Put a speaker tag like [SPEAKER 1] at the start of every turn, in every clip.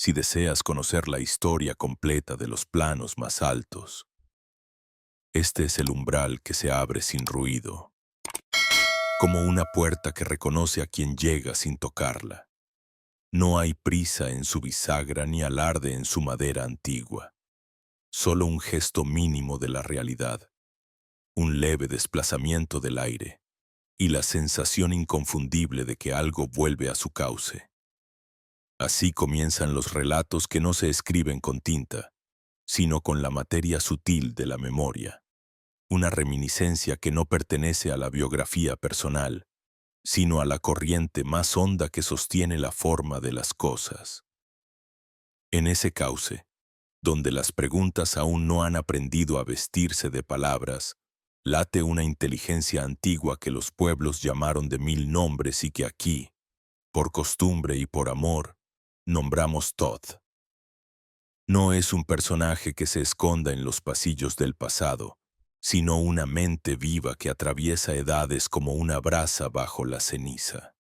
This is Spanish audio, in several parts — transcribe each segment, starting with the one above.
[SPEAKER 1] si deseas conocer la historia completa de los planos más altos. Este es el umbral que se abre sin ruido, como una puerta que reconoce a quien llega sin tocarla. No hay prisa en su bisagra ni alarde en su madera antigua. Solo un gesto mínimo de la realidad, un leve desplazamiento del aire y la sensación inconfundible de que algo vuelve a su cauce. Así comienzan los relatos que no se escriben con tinta, sino con la materia sutil de la memoria, una reminiscencia que no pertenece a la biografía personal, sino a la corriente más honda que sostiene la forma de las cosas. En ese cauce, donde las preguntas aún no han aprendido a vestirse de palabras, late una inteligencia antigua que los pueblos llamaron de mil nombres y que aquí, por costumbre y por amor, nombramos Thoth. No es un personaje que se esconda en los pasillos del pasado, sino una mente viva que atraviesa edades como una brasa bajo la ceniza.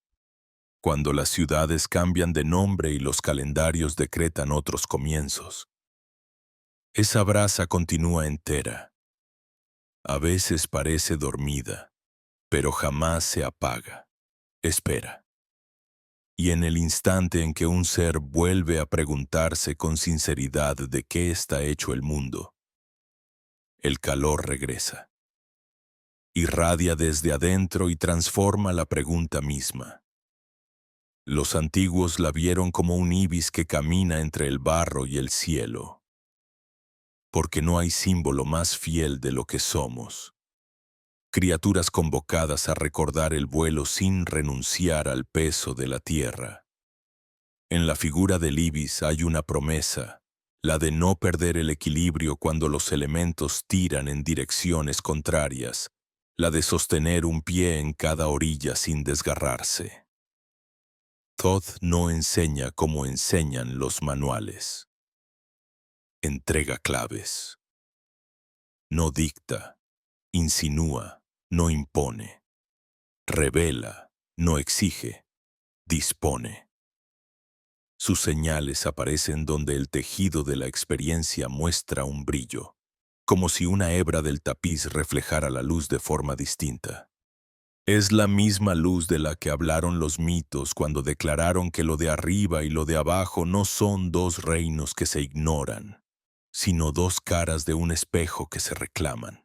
[SPEAKER 1] Cuando las ciudades cambian de nombre y los calendarios decretan otros comienzos, esa brasa continúa entera. A veces parece dormida, pero jamás se apaga. Espera. Y en el instante en que un ser vuelve a preguntarse con sinceridad de qué está hecho el mundo, el calor regresa. Irradia desde adentro y transforma la pregunta misma. Los antiguos la vieron como un ibis que camina entre el barro y el cielo, porque no hay símbolo más fiel de lo que somos. Criaturas convocadas a recordar el vuelo sin renunciar al peso de la tierra. En la figura del ibis hay una promesa, la de no perder el equilibrio cuando los elementos tiran en direcciones contrarias, la de sostener un pie en cada orilla sin desgarrarse. Thoth no enseña como enseñan los manuales. Entrega claves. No dicta, insinúa, no impone. Revela, no exige, dispone. Sus señales aparecen donde el tejido de la experiencia muestra un brillo, como si una hebra del tapiz reflejara la luz de forma distinta. Es la misma luz de la que hablaron los mitos cuando declararon que lo de arriba y lo de abajo no son dos reinos que se ignoran, sino dos caras de un espejo que se reclaman.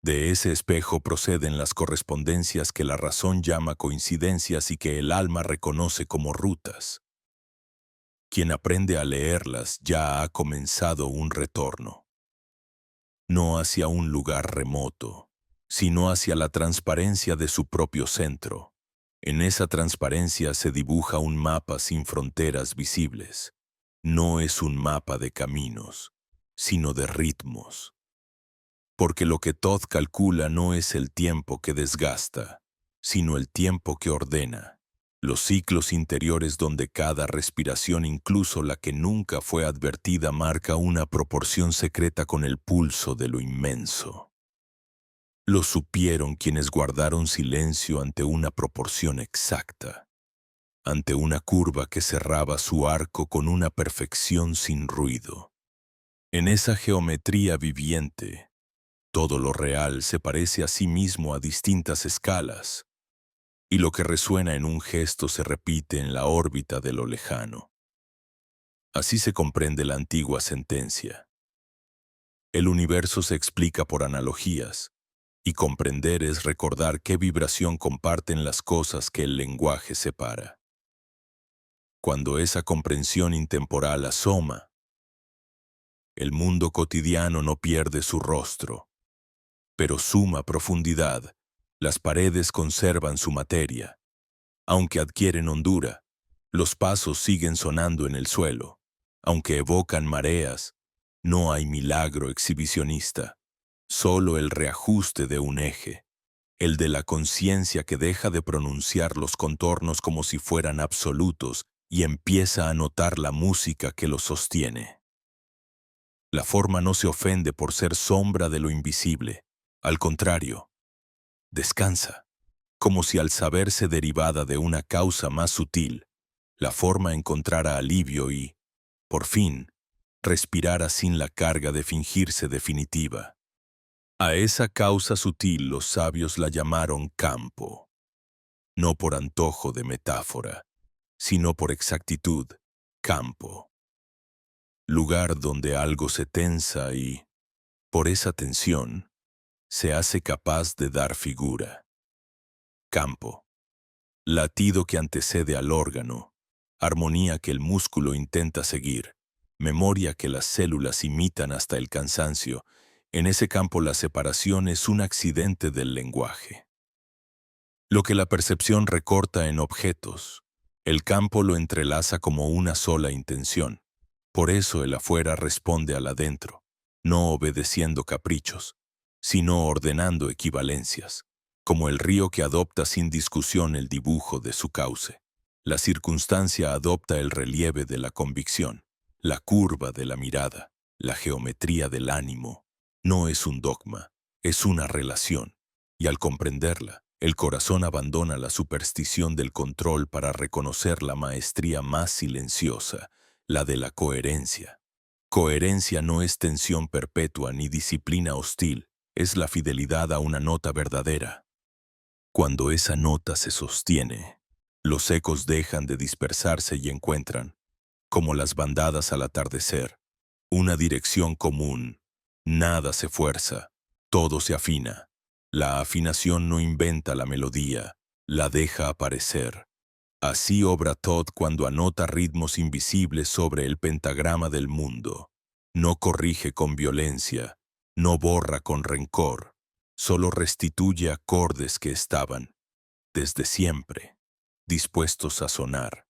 [SPEAKER 1] De ese espejo proceden las correspondencias que la razón llama coincidencias y que el alma reconoce como rutas. Quien aprende a leerlas ya ha comenzado un retorno. No hacia un lugar remoto, sino hacia la transparencia de su propio centro. En esa transparencia se dibuja un mapa sin fronteras visibles. No es un mapa de caminos, sino de ritmos. Porque lo que Thoth calcula no es el tiempo que desgasta, sino el tiempo que ordena. Los ciclos interiores donde cada respiración, incluso la que nunca fue advertida, marca una proporción secreta con el pulso de lo inmenso. Lo supieron quienes guardaron silencio ante una proporción exacta, ante una curva que cerraba su arco con una perfección sin ruido. En esa geometría viviente, todo lo real se parece a sí mismo a distintas escalas, y lo que resuena en un gesto se repite en la órbita de lo lejano. Así se comprende la antigua sentencia. El universo se explica por analogías, y comprender es recordar qué vibración comparten las cosas que el lenguaje separa. Cuando esa comprensión intemporal asoma, el mundo cotidiano no pierde su rostro, pero suma profundidad. Las paredes conservan su materia. Aunque adquieren hondura, los pasos siguen sonando en el suelo. Aunque evocan mareas, no hay milagro exhibicionista, solo el reajuste de un eje, el de la conciencia que deja de pronunciar los contornos como si fueran absolutos y empieza a notar la música que los sostiene. La forma no se ofende por ser sombra de lo invisible, al contrario, descansa, como si al saberse derivada de una causa más sutil, la forma encontrara alivio y, por fin, respirara sin la carga de fingirse definitiva. A esa causa sutil los sabios la llamaron campo, no por antojo de metáfora, sino por exactitud, campo. Lugar donde algo se tensa y, por esa tensión, se hace capaz de dar figura. Campo. Latido que antecede al órgano, armonía que el músculo intenta seguir, memoria que las células imitan hasta el cansancio. En ese campo la separación es un accidente del lenguaje. Lo que la percepción recorta en objetos, el campo lo entrelaza como una sola intención. Por eso el afuera responde al adentro, no obedeciendo caprichos, sino ordenando equivalencias, como el río que adopta sin discusión el dibujo de su cauce. La circunstancia adopta el relieve de la convicción, la curva de la mirada, la geometría del ánimo. No es un dogma, es una relación, y al comprenderla, el corazón abandona la superstición del control para reconocer la maestría más silenciosa, la de la coherencia. Coherencia no es tensión perpetua ni disciplina hostil, es la fidelidad a una nota verdadera. Cuando esa nota se sostiene, los ecos dejan de dispersarse y encuentran, como las bandadas al atardecer, una dirección común. Nada se fuerza, todo se afina. La afinación no inventa la melodía, la deja aparecer. Así obra Todd cuando anota ritmos invisibles sobre el pentagrama del mundo. No corrige con violencia, no borra con rencor, solo restituye acordes que estaban, desde siempre, dispuestos a sonar.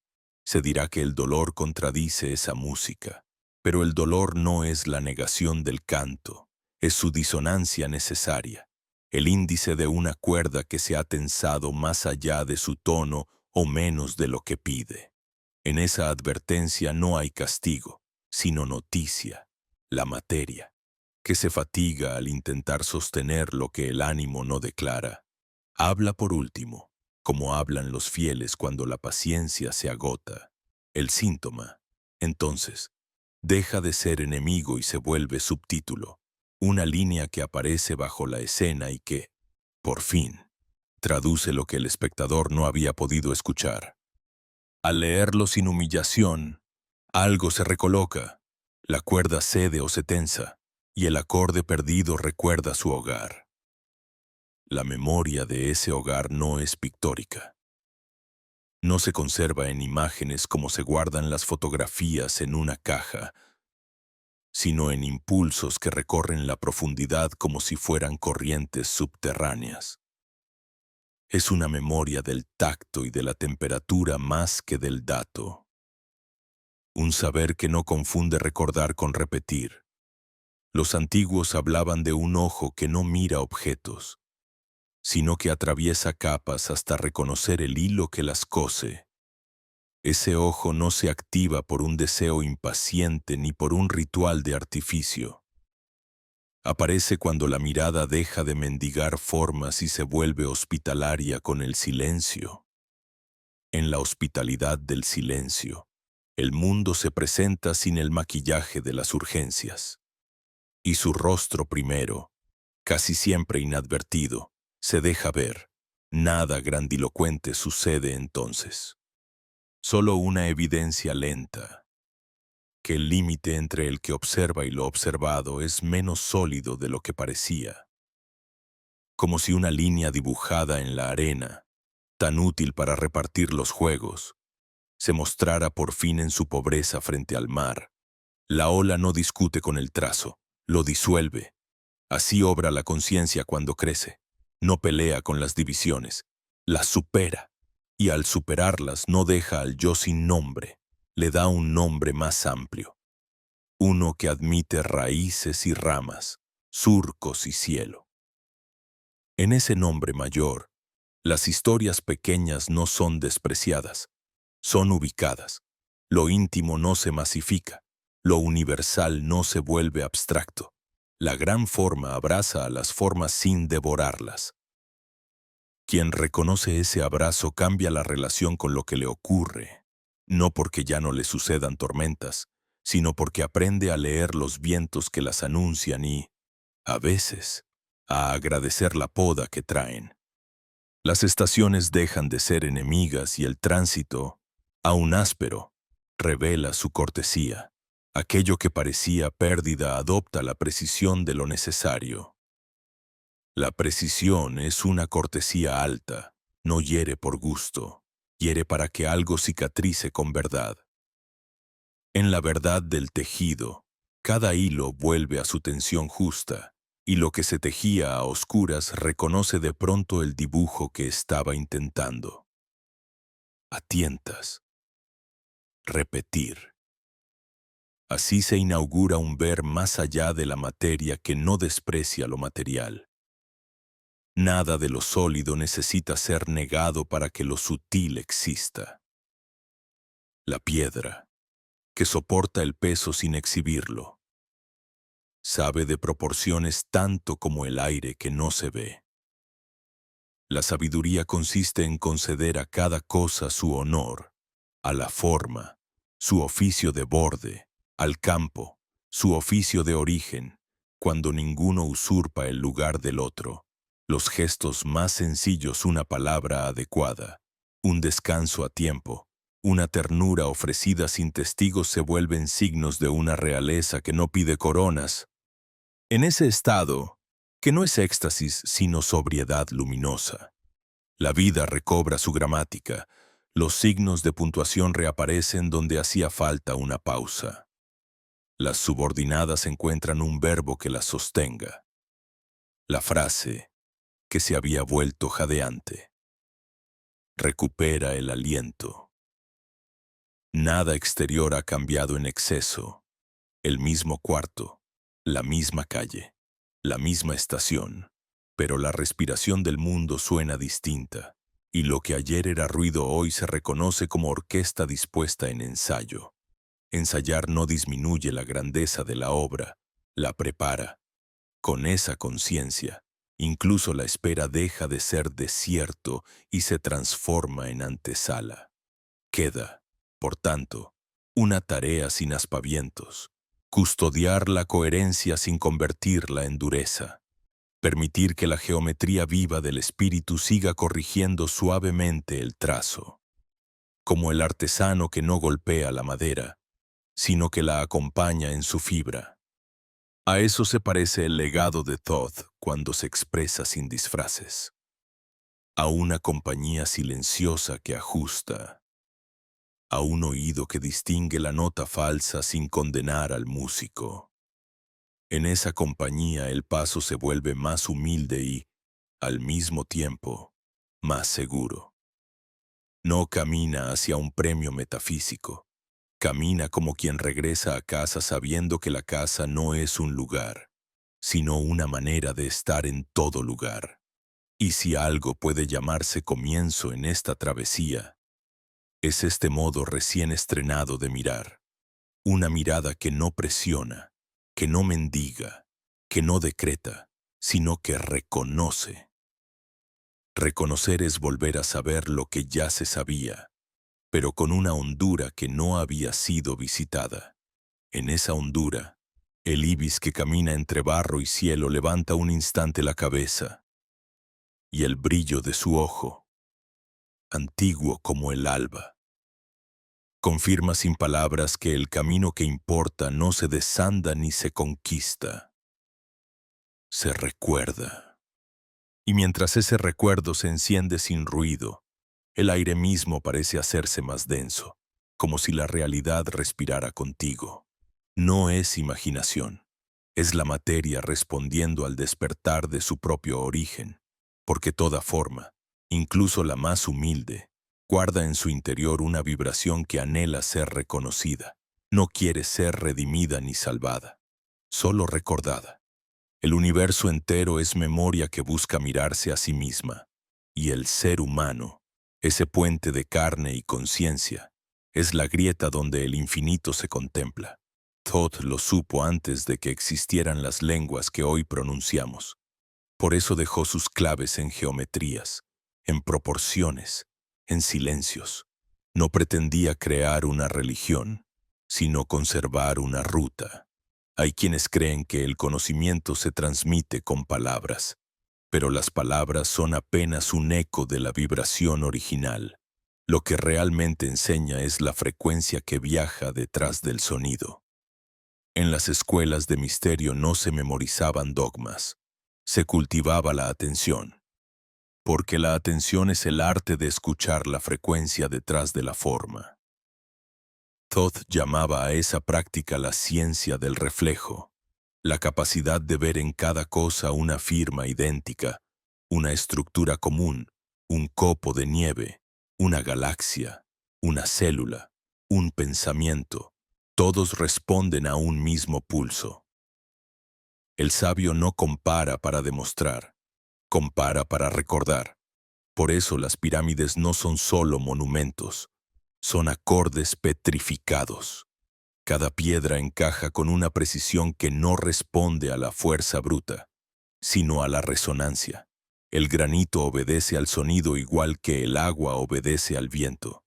[SPEAKER 1] Se dirá que el dolor contradice esa música, pero el dolor no es la negación del canto, es su disonancia necesaria, el índice de una cuerda que se ha tensado más allá de su tono o menos de lo que pide. En esa advertencia no hay castigo, sino noticia, la materia, que se fatiga al intentar sostener lo que el ánimo no declara. Habla por último, como hablan los fieles cuando la paciencia se agota. El síntoma, entonces, deja de ser enemigo y se vuelve subtítulo, una línea que aparece bajo la escena y que, por fin, traduce lo que el espectador no había podido escuchar. Al leerlo sin humillación, algo se recoloca, la cuerda cede o se tensa, y el acorde perdido recuerda su hogar. La memoria de ese hogar no es pictórica. No se conserva en imágenes como se guardan las fotografías en una caja, sino en impulsos que recorren la profundidad como si fueran corrientes subterráneas. Es una memoria del tacto y de la temperatura más que del dato. Un saber que no confunde recordar con repetir. Los antiguos hablaban de un ojo que no mira objetos, sino que atraviesa capas hasta reconocer el hilo que las cose. Ese ojo no se activa por un deseo impaciente ni por un ritual de artificio. Aparece cuando la mirada deja de mendigar formas y se vuelve hospitalaria con el silencio. En la hospitalidad del silencio, el mundo se presenta sin el maquillaje de las urgencias. Y su rostro primero, casi siempre inadvertido, se deja ver. Nada grandilocuente sucede entonces. Solo una evidencia lenta, que el límite entre el que observa y lo observado es menos sólido de lo que parecía. Como si una línea dibujada en la arena, tan útil para repartir los juegos, se mostrara por fin en su pobreza frente al mar. La ola no discute con el trazo, lo disuelve. Así obra la conciencia cuando crece. No pelea con las divisiones, las supera, y al superarlas no deja al yo sin nombre, le da un nombre más amplio, uno que admite raíces y ramas, surcos y cielo. En ese nombre mayor, las historias pequeñas no son despreciadas, son ubicadas. Lo íntimo no se masifica, lo universal no se vuelve abstracto. La gran forma abraza a las formas sin devorarlas. Quien reconoce ese abrazo cambia la relación con lo que le ocurre. no porque ya no le sucedan tormentas, sino porque aprende a leer los vientos que las anuncian y, a veces, a agradecer la poda que traen. Las estaciones dejan de ser enemigas y el tránsito, aun áspero, revela su cortesía. Aquello que parecía pérdida adopta la precisión de lo necesario. La precisión es una cortesía alta, no hiere por gusto, hiere para que algo cicatrice con verdad. En la verdad del tejido, cada hilo vuelve a su tensión justa, y lo que se tejía a oscuras reconoce de pronto el dibujo que estaba intentando. A tientas. Repetir. Así se inaugura un ver más allá de la materia que no desprecia lo material. Nada de lo sólido necesita ser negado para que lo sutil exista. La piedra, que soporta el peso sin exhibirlo, sabe de proporciones tanto como el aire que no se ve. La sabiduría consiste en conceder a cada cosa su honor, a la forma, su oficio de borde, al campo, su oficio de origen, cuando ninguno usurpa el lugar del otro. Los gestos más sencillos, una palabra adecuada, un descanso a tiempo, una ternura ofrecida sin testigos se vuelven signos de una realeza que no pide coronas. En ese estado, que no es éxtasis sino sobriedad luminosa, la vida recobra su gramática, los signos de puntuación reaparecen donde hacía falta una pausa. Las subordinadas encuentran un verbo que las sostenga. La frase, que se había vuelto jadeante, recupera el aliento. Nada exterior ha cambiado en exceso. El mismo cuarto, la misma calle, la misma estación, pero la respiración del mundo suena distinta, y lo que ayer era ruido hoy se reconoce como orquesta dispuesta en ensayo. Ensayar no disminuye la grandeza de la obra, la prepara. Con esa conciencia, incluso la espera deja de ser desierto y se transforma en antesala. Queda, por tanto, una tarea sin aspavientos: custodiar la coherencia sin convertirla en dureza, permitir que la geometría viva del espíritu siga corrigiendo suavemente el trazo, como el artesano que no golpea la madera, sino que la acompaña en su fibra. A eso se parece el legado de Thoth cuando se expresa sin disfraces, a una compañía silenciosa que ajusta, a un oído que distingue la nota falsa sin condenar al músico. En esa compañía el paso se vuelve más humilde y, al mismo tiempo, más seguro. No camina hacia un premio metafísico, camina como quien regresa a casa sabiendo que la casa no es un lugar, sino una manera de estar en todo lugar. Y si algo puede llamarse comienzo en esta travesía, es este modo recién estrenado de mirar. Una mirada que no presiona, que no mendiga, que no decreta, sino que reconoce. Reconocer es volver a saber lo que ya se sabía, pero con una hondura que no había sido visitada. En esa hondura, el ibis que camina entre barro y cielo levanta un instante la cabeza, y el brillo de su ojo, antiguo como el alba, confirma sin palabras que el camino que importa no se desanda ni se conquista, se recuerda. Y mientras ese recuerdo se enciende sin ruido, el aire mismo parece hacerse más denso, como si la realidad respirara contigo. No es imaginación, es la materia respondiendo al despertar de su propio origen, porque toda forma, incluso la más humilde, guarda en su interior una vibración que anhela ser reconocida. No quiere ser redimida ni salvada, solo recordada. El universo entero es memoria que busca mirarse a sí misma, y el ser humano, ese puente de carne y conciencia, es la grieta donde el infinito se contempla. Thoth lo supo antes de que existieran las lenguas que hoy pronunciamos. Por eso dejó sus claves en geometrías, en proporciones, en silencios. No pretendía crear una religión, sino conservar una ruta. Hay quienes creen que el conocimiento se transmite con palabras, pero las palabras son apenas un eco de la vibración original. Lo que realmente enseña es la frecuencia que viaja detrás del sonido. En las escuelas de misterio no se memorizaban dogmas, se cultivaba la atención, porque la atención es el arte de escuchar la frecuencia detrás de la forma. Thoth llamaba a esa práctica la ciencia del reflejo, la capacidad de ver en cada cosa una firma idéntica, una estructura común, un copo de nieve, una galaxia, una célula, un pensamiento. Todos responden a un mismo pulso. El sabio no compara para demostrar, compara para recordar. Por eso las pirámides no son solo monumentos, son acordes petrificados. Cada piedra encaja con una precisión que no responde a la fuerza bruta, sino a la resonancia. El granito obedece al sonido igual que el agua obedece al viento.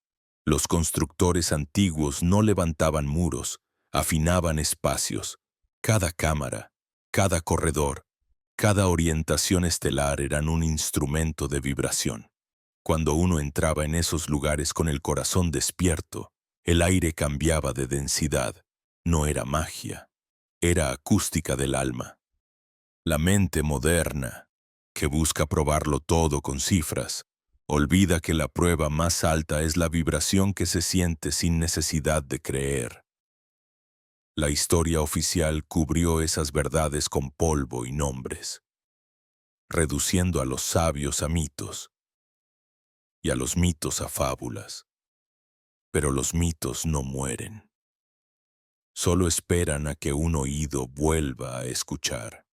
[SPEAKER 1] Los constructores antiguos no levantaban muros, afinaban espacios. Cada cámara, cada corredor, cada orientación estelar eran un instrumento de vibración. Cuando uno entraba en esos lugares con el corazón despierto, el aire cambiaba de densidad. No era magia, era acústica del alma. La mente moderna, que busca probarlo todo con cifras, olvida que la prueba más alta es la vibración que se siente sin necesidad de creer. La historia oficial cubrió esas verdades con polvo y nombres, reduciendo a los sabios a mitos y a los mitos a fábulas. Pero los mitos no mueren. Solo esperan a que un oído vuelva a escuchar.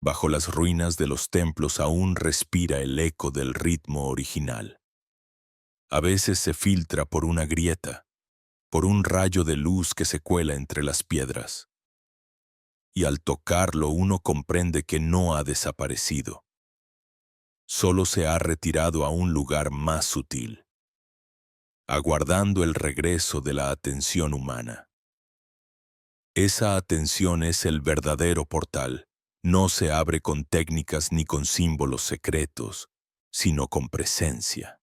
[SPEAKER 1] Bajo las ruinas de los templos aún respira el eco del ritmo original. A veces se filtra por una grieta, por un rayo de luz que se cuela entre las piedras. Y al tocarlo uno comprende que no ha desaparecido. Solo se ha retirado a un lugar más sutil, aguardando el regreso de la atención humana. Esa atención es el verdadero portal. No se abre con técnicas ni con símbolos secretos, sino con presencia.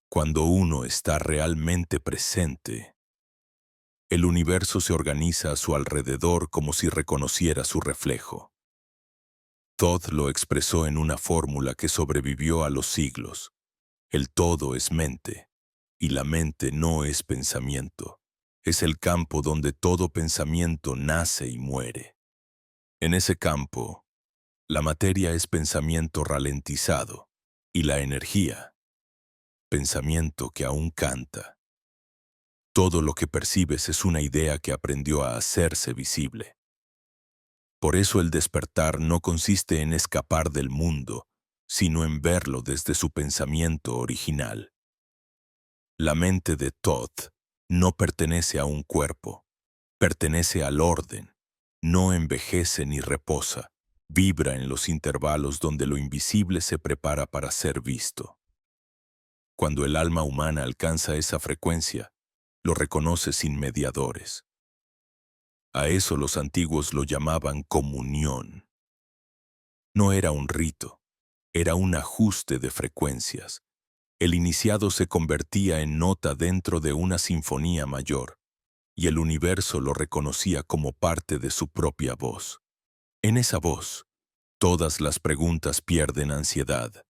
[SPEAKER 1] Cuando uno está realmente presente, el universo se organiza a su alrededor como si reconociera su reflejo. Thoth lo expresó en una fórmula que sobrevivió a los siglos. El todo es mente, y la mente no es pensamiento. Es el campo donde todo pensamiento nace y muere. En ese campo, la materia es pensamiento ralentizado y la energía, pensamiento que aún canta. Todo lo que percibes es una idea que aprendió a hacerse visible. Por eso el despertar no consiste en escapar del mundo, sino en verlo desde su pensamiento original. La mente de Thoth no pertenece a un cuerpo, pertenece al orden, no envejece ni reposa, vibra en los intervalos donde lo invisible se prepara para ser visto. Cuando el alma humana alcanza esa frecuencia, lo reconoce sin mediadores. A eso los antiguos lo llamaban comunión. No era un rito, era un ajuste de frecuencias. El iniciado se convertía en nota dentro de una sinfonía mayor, y el universo lo reconocía como parte de su propia voz. En esa voz, todas las preguntas pierden ansiedad,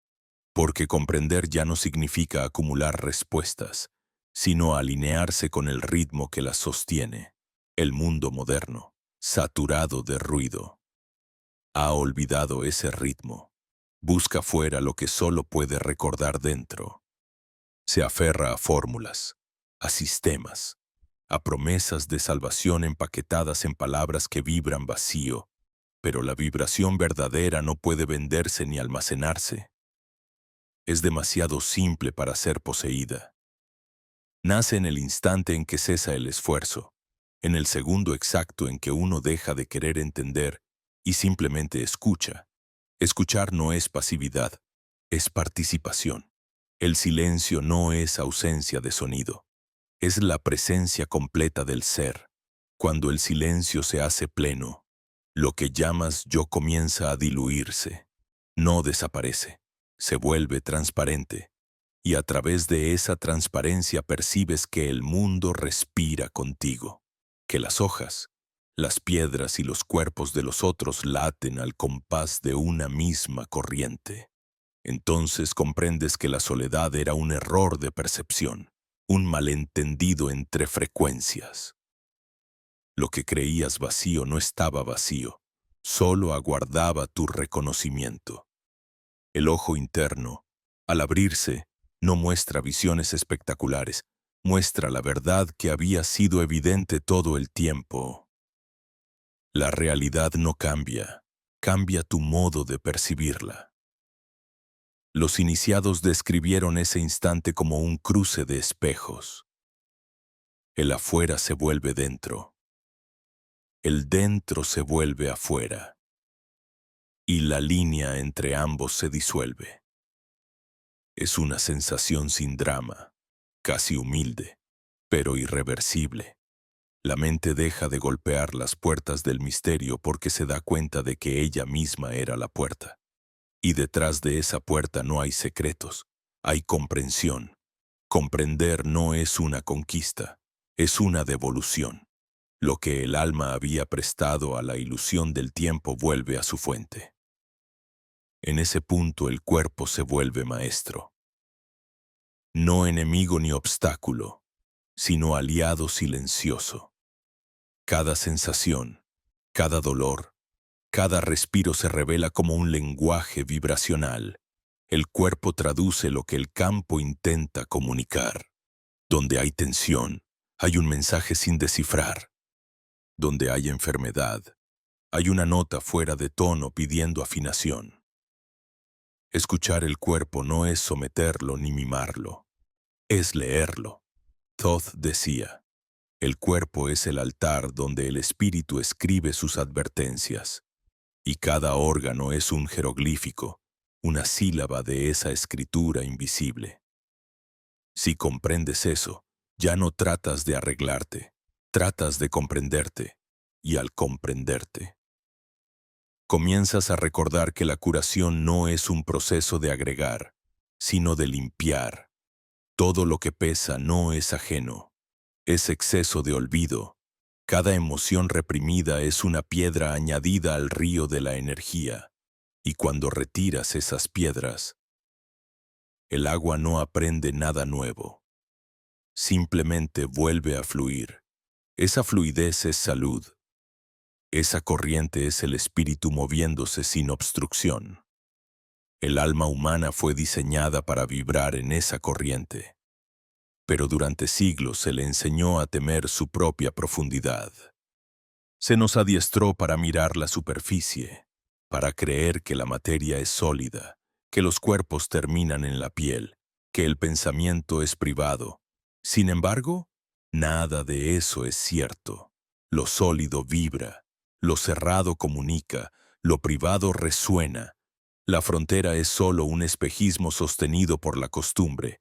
[SPEAKER 1] porque comprender ya no significa acumular respuestas, sino alinearse con el ritmo que las sostiene. El mundo moderno, saturado de ruido, ha olvidado ese ritmo. Busca fuera lo que solo puede recordar dentro. Se aferra a fórmulas, a sistemas, a promesas de salvación empaquetadas en palabras que vibran vacío, pero la vibración verdadera no puede venderse ni almacenarse. Es demasiado simple para ser poseída. Nace en el instante en que cesa el esfuerzo, en el segundo exacto en que uno deja de querer entender y simplemente escucha. Escuchar no es pasividad, es participación. El silencio no es ausencia de sonido, es la presencia completa del ser. Cuando el silencio se hace pleno, lo que llamas yo comienza a diluirse. No desaparece, se vuelve transparente, y a través de esa transparencia percibes que el mundo respira contigo, que las hojas, las piedras y los cuerpos de los otros laten al compás de una misma corriente. Entonces comprendes que la soledad era un error de percepción, un malentendido entre frecuencias. Lo que creías vacío no estaba vacío, solo aguardaba tu reconocimiento. El ojo interno, al abrirse, no muestra visiones espectaculares, muestra la verdad que había sido evidente todo el tiempo. La realidad no cambia, cambia tu modo de percibirla. Los iniciados describieron ese instante como un cruce de espejos. El afuera se vuelve dentro. El dentro se vuelve afuera. Y la línea entre ambos se disuelve. Es una sensación sin drama, casi humilde, pero irreversible. La mente deja de golpear las puertas del misterio porque se da cuenta de que ella misma era la puerta. Y detrás de esa puerta no hay secretos, hay comprensión. Comprender no es una conquista, es una devolución. Lo que el alma había prestado a la ilusión del tiempo vuelve a su fuente. En ese punto el cuerpo se vuelve maestro. No enemigo ni obstáculo, sino aliado silencioso. Cada sensación, cada dolor, cada respiro se revela como un lenguaje vibracional. El cuerpo traduce lo que el campo intenta comunicar. Donde hay tensión, hay un mensaje sin descifrar. Donde hay enfermedad, hay una nota fuera de tono pidiendo afinación. Escuchar el cuerpo no es someterlo ni mimarlo, es leerlo. Thoth decía, el cuerpo es el altar donde el espíritu escribe sus advertencias, y cada órgano es un jeroglífico, una sílaba de esa escritura invisible. Si comprendes eso, ya no tratas de arreglarte, tratas de comprenderte, y al comprenderte, comienzas a recordar que la curación no es un proceso de agregar, sino de limpiar. Todo lo que pesa no es ajeno, es exceso de olvido. Cada emoción reprimida es una piedra añadida al río de la energía, y cuando retiras esas piedras, el agua no aprende nada nuevo, simplemente vuelve a fluir. Esa fluidez es salud. Esa corriente es el espíritu moviéndose sin obstrucción. El alma humana fue diseñada para vibrar en esa corriente, pero durante siglos se le enseñó a temer su propia profundidad. Se nos adiestró para mirar la superficie, para creer que la materia es sólida, que los cuerpos terminan en la piel, que el pensamiento es privado. Sin embargo, nada de eso es cierto. Lo sólido vibra, lo cerrado comunica, lo privado resuena. La frontera es solo un espejismo sostenido por la costumbre.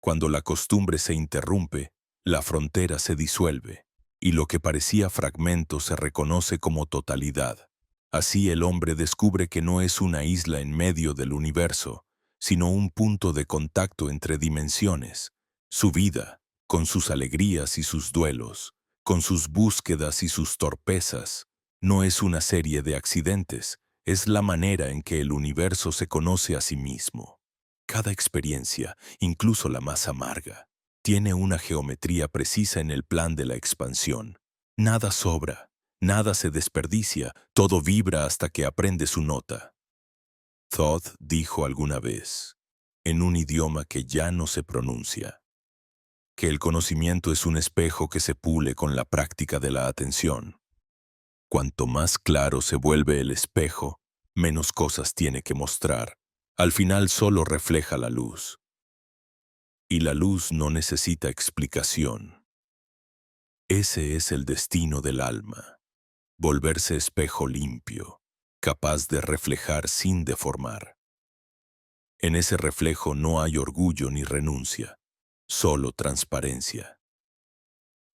[SPEAKER 1] Cuando la costumbre se interrumpe, la frontera se disuelve, y lo que parecía fragmento se reconoce como totalidad. Así el hombre descubre que no es una isla en medio del universo, sino un punto de contacto entre dimensiones. Su vida, con sus alegrías y sus duelos, con sus búsquedas y sus torpezas, no es una serie de accidentes, es la manera en que el universo se conoce a sí mismo. Cada experiencia, incluso la más amarga, tiene una geometría precisa en el plan de la expansión. Nada sobra, nada se desperdicia, todo vibra hasta que aprende su nota. Thoth dijo alguna vez, en un idioma que ya no se pronuncia, que el conocimiento es un espejo que se pule con la práctica de la atención. Cuanto más claro se vuelve el espejo, menos cosas tiene que mostrar. Al final solo refleja la luz. Y la luz no necesita explicación. Ese es el destino del alma, volverse espejo limpio, capaz de reflejar sin deformar. En ese reflejo no hay orgullo ni renuncia, solo transparencia.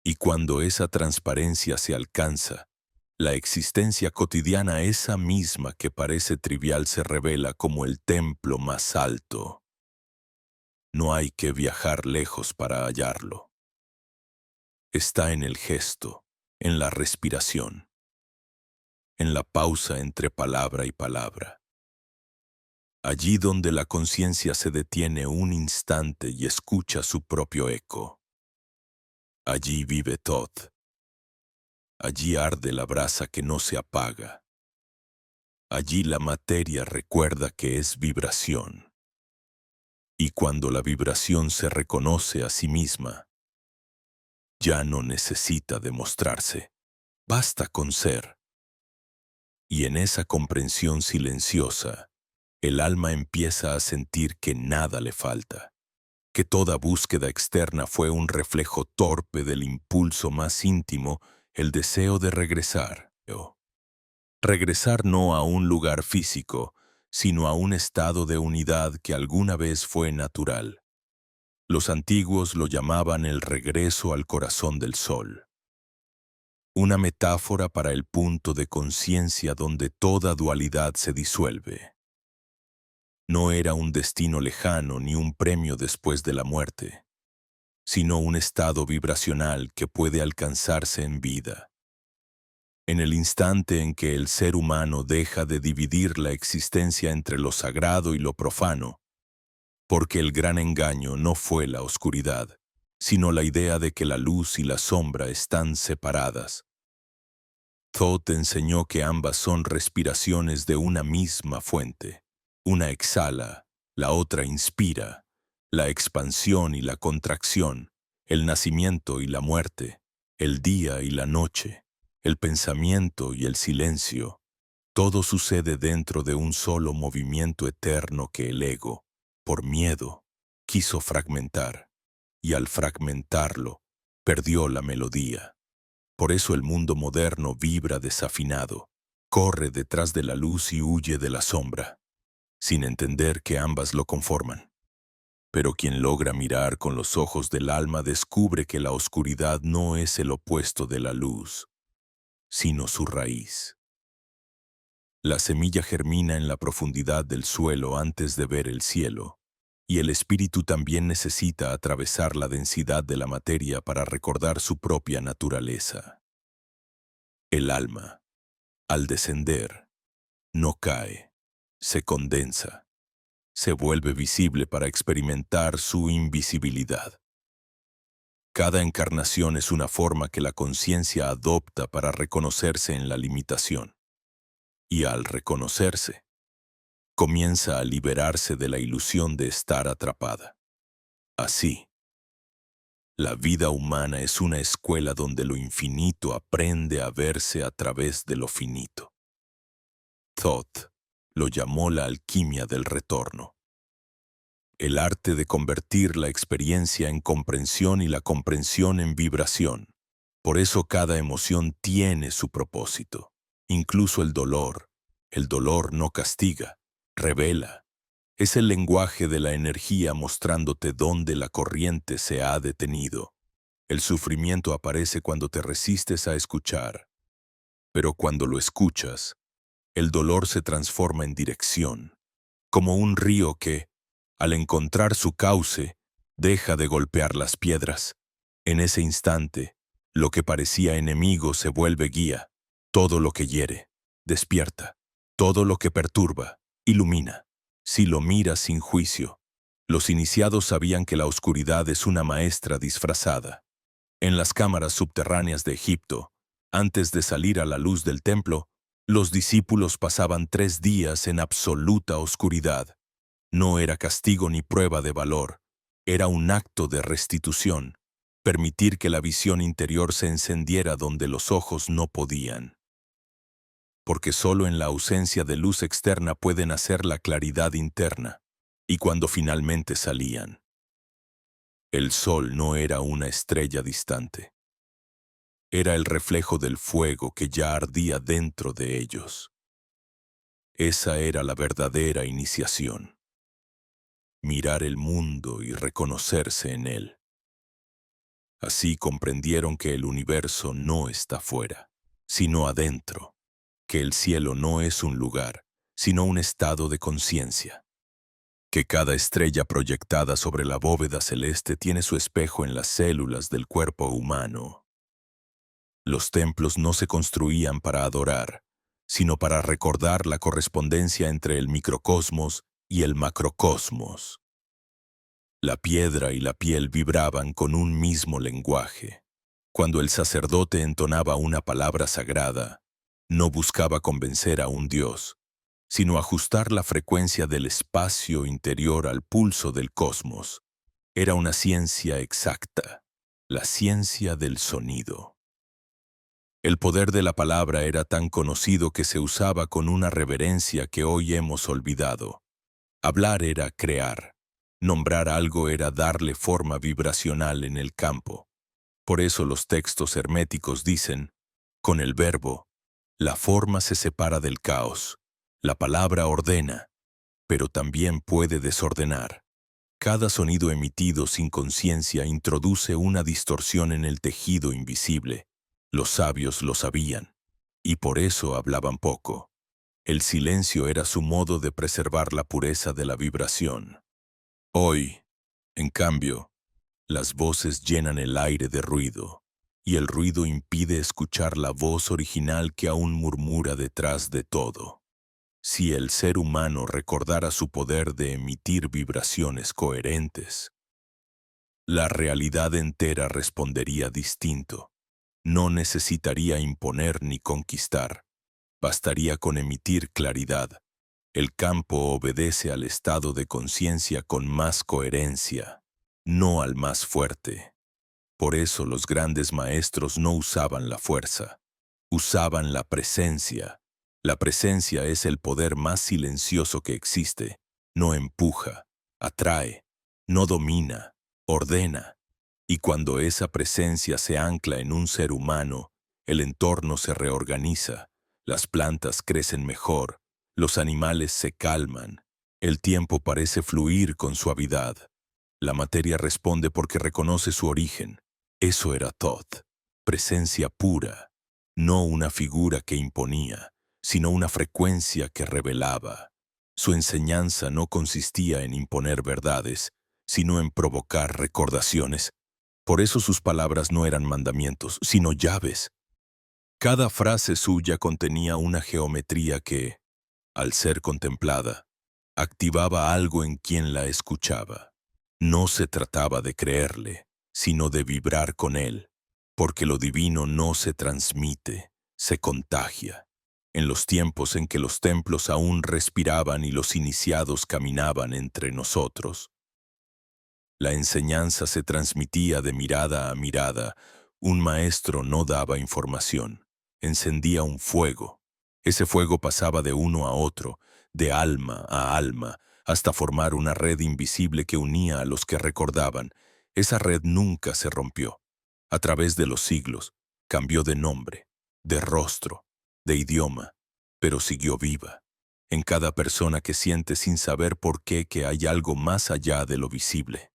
[SPEAKER 1] Y cuando esa transparencia se alcanza, la existencia cotidiana, esa misma que parece trivial, se revela como el templo más alto. No hay que viajar lejos para hallarlo. Está en el gesto, en la respiración, en la pausa entre palabra y palabra. Allí donde la conciencia se detiene un instante y escucha su propio eco. Allí vive Thoth. Allí arde la brasa que no se apaga. Allí la materia recuerda que es vibración. Y cuando la vibración se reconoce a sí misma, ya no necesita demostrarse, basta con ser. Y en esa comprensión silenciosa, el alma empieza a sentir que nada le falta, que toda búsqueda externa fue un reflejo torpe del impulso más íntimo, el deseo de regresar. Regresar no a un lugar físico, sino a un estado de unidad que alguna vez fue natural. Los antiguos lo llamaban el regreso al corazón del sol. Una metáfora para el punto de conciencia donde toda dualidad se disuelve. No era un destino lejano ni un premio después de la muerte, sino un estado vibracional que puede alcanzarse en vida. En el instante en que el ser humano deja de dividir la existencia entre lo sagrado y lo profano, porque el gran engaño no fue la oscuridad, sino la idea de que la luz y la sombra están separadas. Thoth enseñó que ambas son respiraciones de una misma fuente. Una exhala, la otra inspira, la expansión y la contracción, el nacimiento y la muerte, el día y la noche, el pensamiento y el silencio. Todo sucede dentro de un solo movimiento eterno que el ego, por miedo, quiso fragmentar, y al fragmentarlo, perdió la melodía. Por eso el mundo moderno vibra desafinado, corre detrás de la luz y huye de la sombra, sin entender que ambas lo conforman. Pero quien logra mirar con los ojos del alma descubre que la oscuridad no es el opuesto de la luz, sino su raíz. La semilla germina en la profundidad del suelo antes de ver el cielo, y el espíritu también necesita atravesar la densidad de la materia para recordar su propia naturaleza. El alma, al descender, no cae, se condensa, se vuelve visible para experimentar su invisibilidad. Cada encarnación es una forma que la conciencia adopta para reconocerse en la limitación. Y al reconocerse, comienza a liberarse de la ilusión de estar atrapada. Así, la vida humana es una escuela donde lo infinito aprende a verse a través de lo finito. Thoth lo llamó la alquimia del retorno. El arte de convertir la experiencia en comprensión y la comprensión en vibración. Por eso cada emoción tiene su propósito. Incluso el dolor. El dolor no castiga, revela. Es el lenguaje de la energía mostrándote dónde la corriente se ha detenido. El sufrimiento aparece cuando te resistes a escuchar. Pero cuando lo escuchas, el dolor se transforma en dirección, como un río que, al encontrar su cauce, deja de golpear las piedras. En ese instante, lo que parecía enemigo se vuelve guía. Todo lo que hiere, despierta. Todo lo que perturba, ilumina. Si lo miras sin juicio, los iniciados sabían que la oscuridad es una maestra disfrazada. En las cámaras subterráneas de Egipto, antes de salir a la luz del templo, los discípulos pasaban 3 días en absoluta oscuridad. No era castigo ni prueba de valor, era un acto de restitución, permitir que la visión interior se encendiera donde los ojos no podían. Porque solo en la ausencia de luz externa puede nacer la claridad interna, y cuando finalmente salían, el sol no era una estrella distante. Era el reflejo del fuego que ya ardía dentro de ellos. Esa era la verdadera iniciación. mirar el mundo y reconocerse en él. Así comprendieron que el universo no está fuera, sino adentro, que el cielo no es un lugar, sino un estado de conciencia, que cada estrella proyectada sobre la bóveda celeste tiene su espejo en las células del cuerpo humano. Los templos no se construían para adorar, sino para recordar la correspondencia entre el microcosmos y el macrocosmos. La piedra y la piel vibraban con un mismo lenguaje. Cuando el sacerdote entonaba una palabra sagrada, no buscaba convencer a un dios, sino ajustar la frecuencia del espacio interior al pulso del cosmos. Era una ciencia exacta, la ciencia del sonido. El poder de la palabra era tan conocido que se usaba con una reverencia que hoy hemos olvidado. Hablar era crear. Nombrar algo era darle forma vibracional en el campo. Por eso los textos herméticos dicen, con el verbo, la forma se separa del caos. La palabra ordena, pero también puede desordenar. Cada sonido emitido sin conciencia introduce una distorsión en el tejido invisible. Los sabios lo sabían, y por eso hablaban poco. El silencio era su modo de preservar la pureza de la vibración. Hoy, en cambio, las voces llenan el aire de ruido, y el ruido impide escuchar la voz original que aún murmura detrás de todo. Si el ser humano recordara su poder de emitir vibraciones coherentes, la realidad entera respondería distinto. No necesitaría imponer ni conquistar. Bastaría con emitir claridad. El campo obedece al estado de conciencia con más coherencia, no al más fuerte. Por eso los grandes maestros no usaban la fuerza, usaban la presencia. La presencia es el poder más silencioso que existe. No empuja, atrae, no domina, ordena. Y cuando esa presencia se ancla en un ser humano, el entorno se reorganiza, las plantas crecen mejor, los animales se calman, el tiempo parece fluir con suavidad. La materia responde porque reconoce su origen. Eso era Thoth, presencia pura, no una figura que imponía, sino una frecuencia que revelaba. Su enseñanza no consistía en imponer verdades, sino en provocar recordaciones. Por eso sus palabras no eran mandamientos, sino llaves. Cada frase suya contenía una geometría que, al ser contemplada, activaba algo en quien la escuchaba. No se trataba de creerle, sino de vibrar con él, porque lo divino no se transmite, se contagia. En los tiempos en que los templos aún respiraban y los iniciados caminaban entre nosotros, la enseñanza se transmitía de mirada a mirada. Un maestro no daba información, encendía un fuego. Ese fuego pasaba de uno a otro, de alma a alma, hasta formar una red invisible que unía a los que recordaban. Esa red nunca se rompió. A través de los siglos, cambió de nombre, de rostro, de idioma, pero siguió viva. En cada persona que siente sin saber por qué que hay algo más allá de lo visible.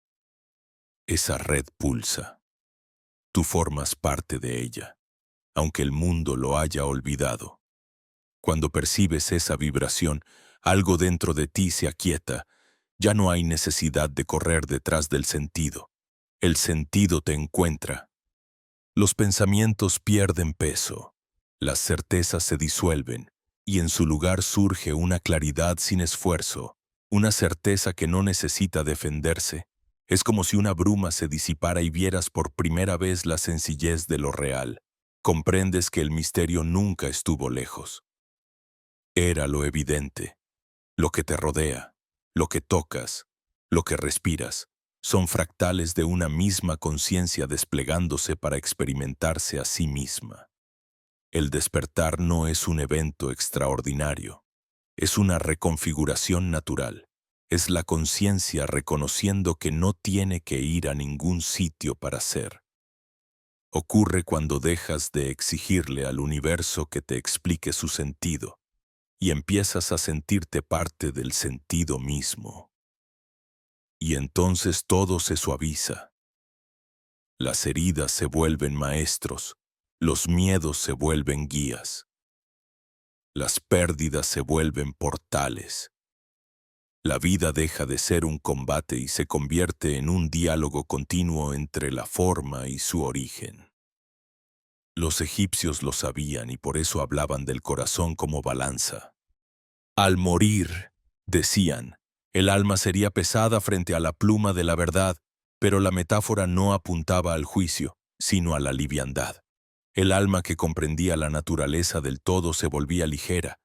[SPEAKER 1] Esa red pulsa. Tú formas parte de ella, aunque el mundo lo haya olvidado. Cuando percibes esa vibración, algo dentro de ti se aquieta. Ya no hay necesidad de correr detrás del sentido. El sentido te encuentra. Los pensamientos pierden peso. Las certezas se disuelven, y en su lugar surge una claridad sin esfuerzo, una certeza que no necesita defenderse. Es como si una bruma se disipara y vieras por primera vez la sencillez de lo real. Comprendes que el misterio nunca estuvo lejos. Era lo evidente. Lo que te rodea, lo que tocas, lo que respiras, son fractales de una misma conciencia desplegándose para experimentarse a sí misma. El despertar no es un evento extraordinario, es una reconfiguración natural. Es la conciencia reconociendo que no tiene que ir a ningún sitio para ser. Ocurre cuando dejas de exigirle al universo que te explique su sentido y empiezas a sentirte parte del sentido mismo. Y entonces todo se suaviza. Las heridas se vuelven maestros, los miedos se vuelven guías, las pérdidas se vuelven portales. La vida deja de ser un combate y se convierte en un diálogo continuo entre la forma y su origen. Los egipcios lo sabían y por eso hablaban del corazón como balanza. Al morir, decían, el alma sería pesada frente a la pluma de la verdad, pero la metáfora no apuntaba al juicio, sino a la liviandad. El alma que comprendía la naturaleza del todo se volvía ligera,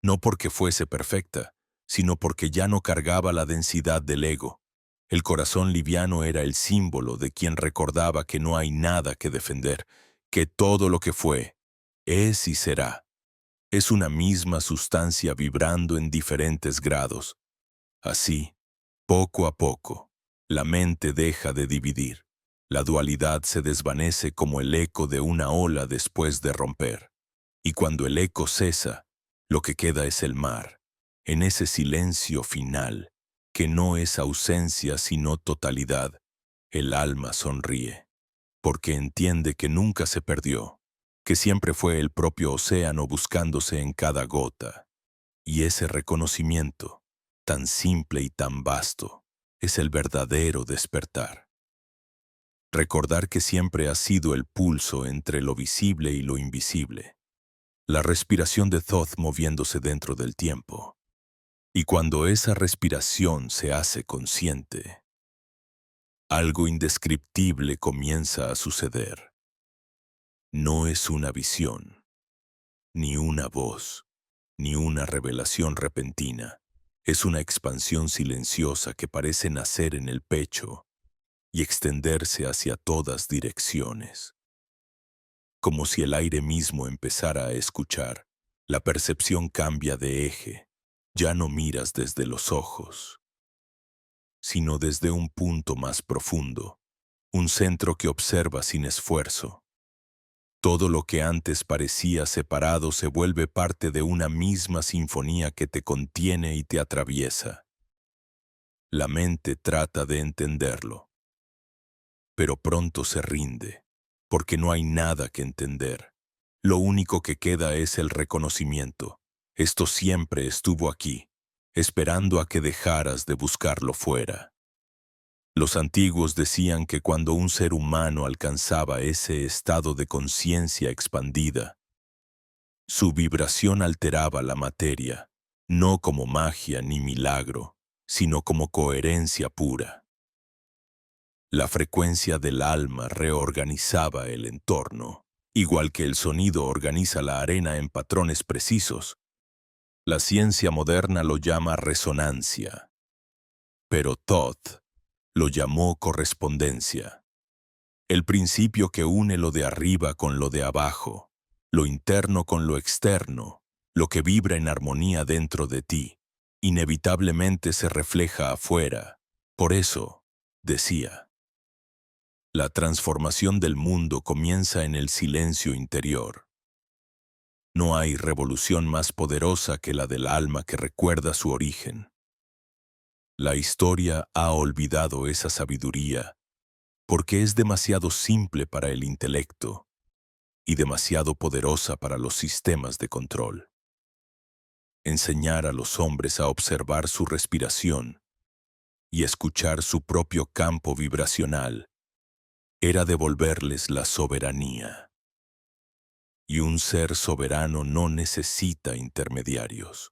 [SPEAKER 1] no porque fuese perfecta, sino porque ya no cargaba la densidad del ego. El corazón liviano era el símbolo de quien recordaba que no hay nada que defender, que todo lo que fue, es y será. Es una misma sustancia vibrando en diferentes grados. Así, poco a poco, la mente deja de dividir. La dualidad se desvanece como el eco de una ola después de romper. Y cuando el eco cesa, lo que queda es el mar, en ese silencio final, que no es ausencia sino totalidad. El alma sonríe, porque entiende que nunca se perdió, que siempre fue el propio océano buscándose en cada gota. Y ese reconocimiento, tan simple y tan vasto, es el verdadero despertar. Recordar que siempre ha sido el pulso entre lo visible y lo invisible, la respiración de Thoth moviéndose dentro del tiempo. Y cuando esa respiración se hace consciente, algo indescriptible comienza a suceder. No es una visión, ni una voz, ni una revelación repentina. Es una expansión silenciosa que parece nacer en el pecho y extenderse hacia todas direcciones. Como si el aire mismo empezara a escuchar, la percepción cambia de eje. Ya no miras desde los ojos, sino desde un punto más profundo, un centro que observa sin esfuerzo. Todo lo que antes parecía separado se vuelve parte de una misma sinfonía que te contiene y te atraviesa. La mente trata de entenderlo, pero pronto se rinde, porque no hay nada que entender. Lo único que queda es el reconocimiento. Esto siempre estuvo aquí, esperando a que dejaras de buscarlo fuera. Los antiguos decían que cuando un ser humano alcanzaba ese estado de conciencia expandida, su vibración alteraba la materia, no como magia ni milagro, sino como coherencia pura. La frecuencia del alma reorganizaba el entorno, igual que el sonido organiza la arena en patrones precisos. La ciencia moderna lo llama resonancia, pero Thoth lo llamó correspondencia. El principio que une lo de arriba con lo de abajo, lo interno con lo externo, lo que vibra en armonía dentro de ti, inevitablemente se refleja afuera. Por eso, decía, la transformación del mundo comienza en el silencio interior. No hay revolución más poderosa que la del alma que recuerda su origen. La historia ha olvidado esa sabiduría porque es demasiado simple para el intelecto y demasiado poderosa para los sistemas de control. Enseñar a los hombres a observar su respiración y escuchar su propio campo vibracional era devolverles la soberanía. Y un ser soberano no necesita intermediarios.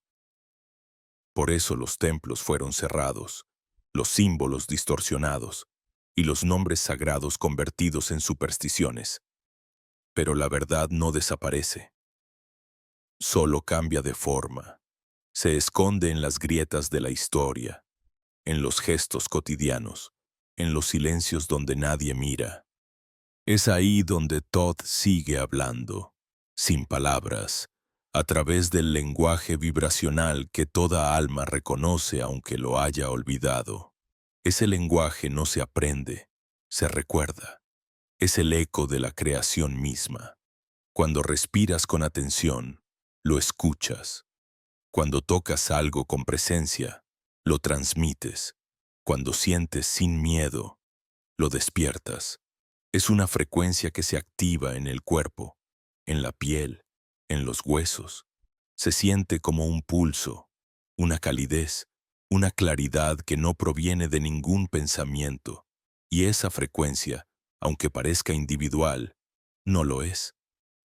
[SPEAKER 1] Por eso los templos fueron cerrados, los símbolos distorsionados y los nombres sagrados convertidos en supersticiones. Pero la verdad no desaparece. Solo cambia de forma. Se esconde en las grietas de la historia, en los gestos cotidianos, en los silencios donde nadie mira. Es ahí donde Thoth sigue hablando, sin palabras, a través del lenguaje vibracional que toda alma reconoce aunque lo haya olvidado. Ese lenguaje no se aprende, se recuerda. Es el eco de la creación misma. Cuando respiras con atención, lo escuchas. Cuando tocas algo con presencia, lo transmites. Cuando sientes sin miedo, lo despiertas. Es una frecuencia que se activa en el cuerpo, en la piel, en los huesos. Se siente como un pulso, una calidez, una claridad que no proviene de ningún pensamiento. Y esa frecuencia, aunque parezca individual, no lo es.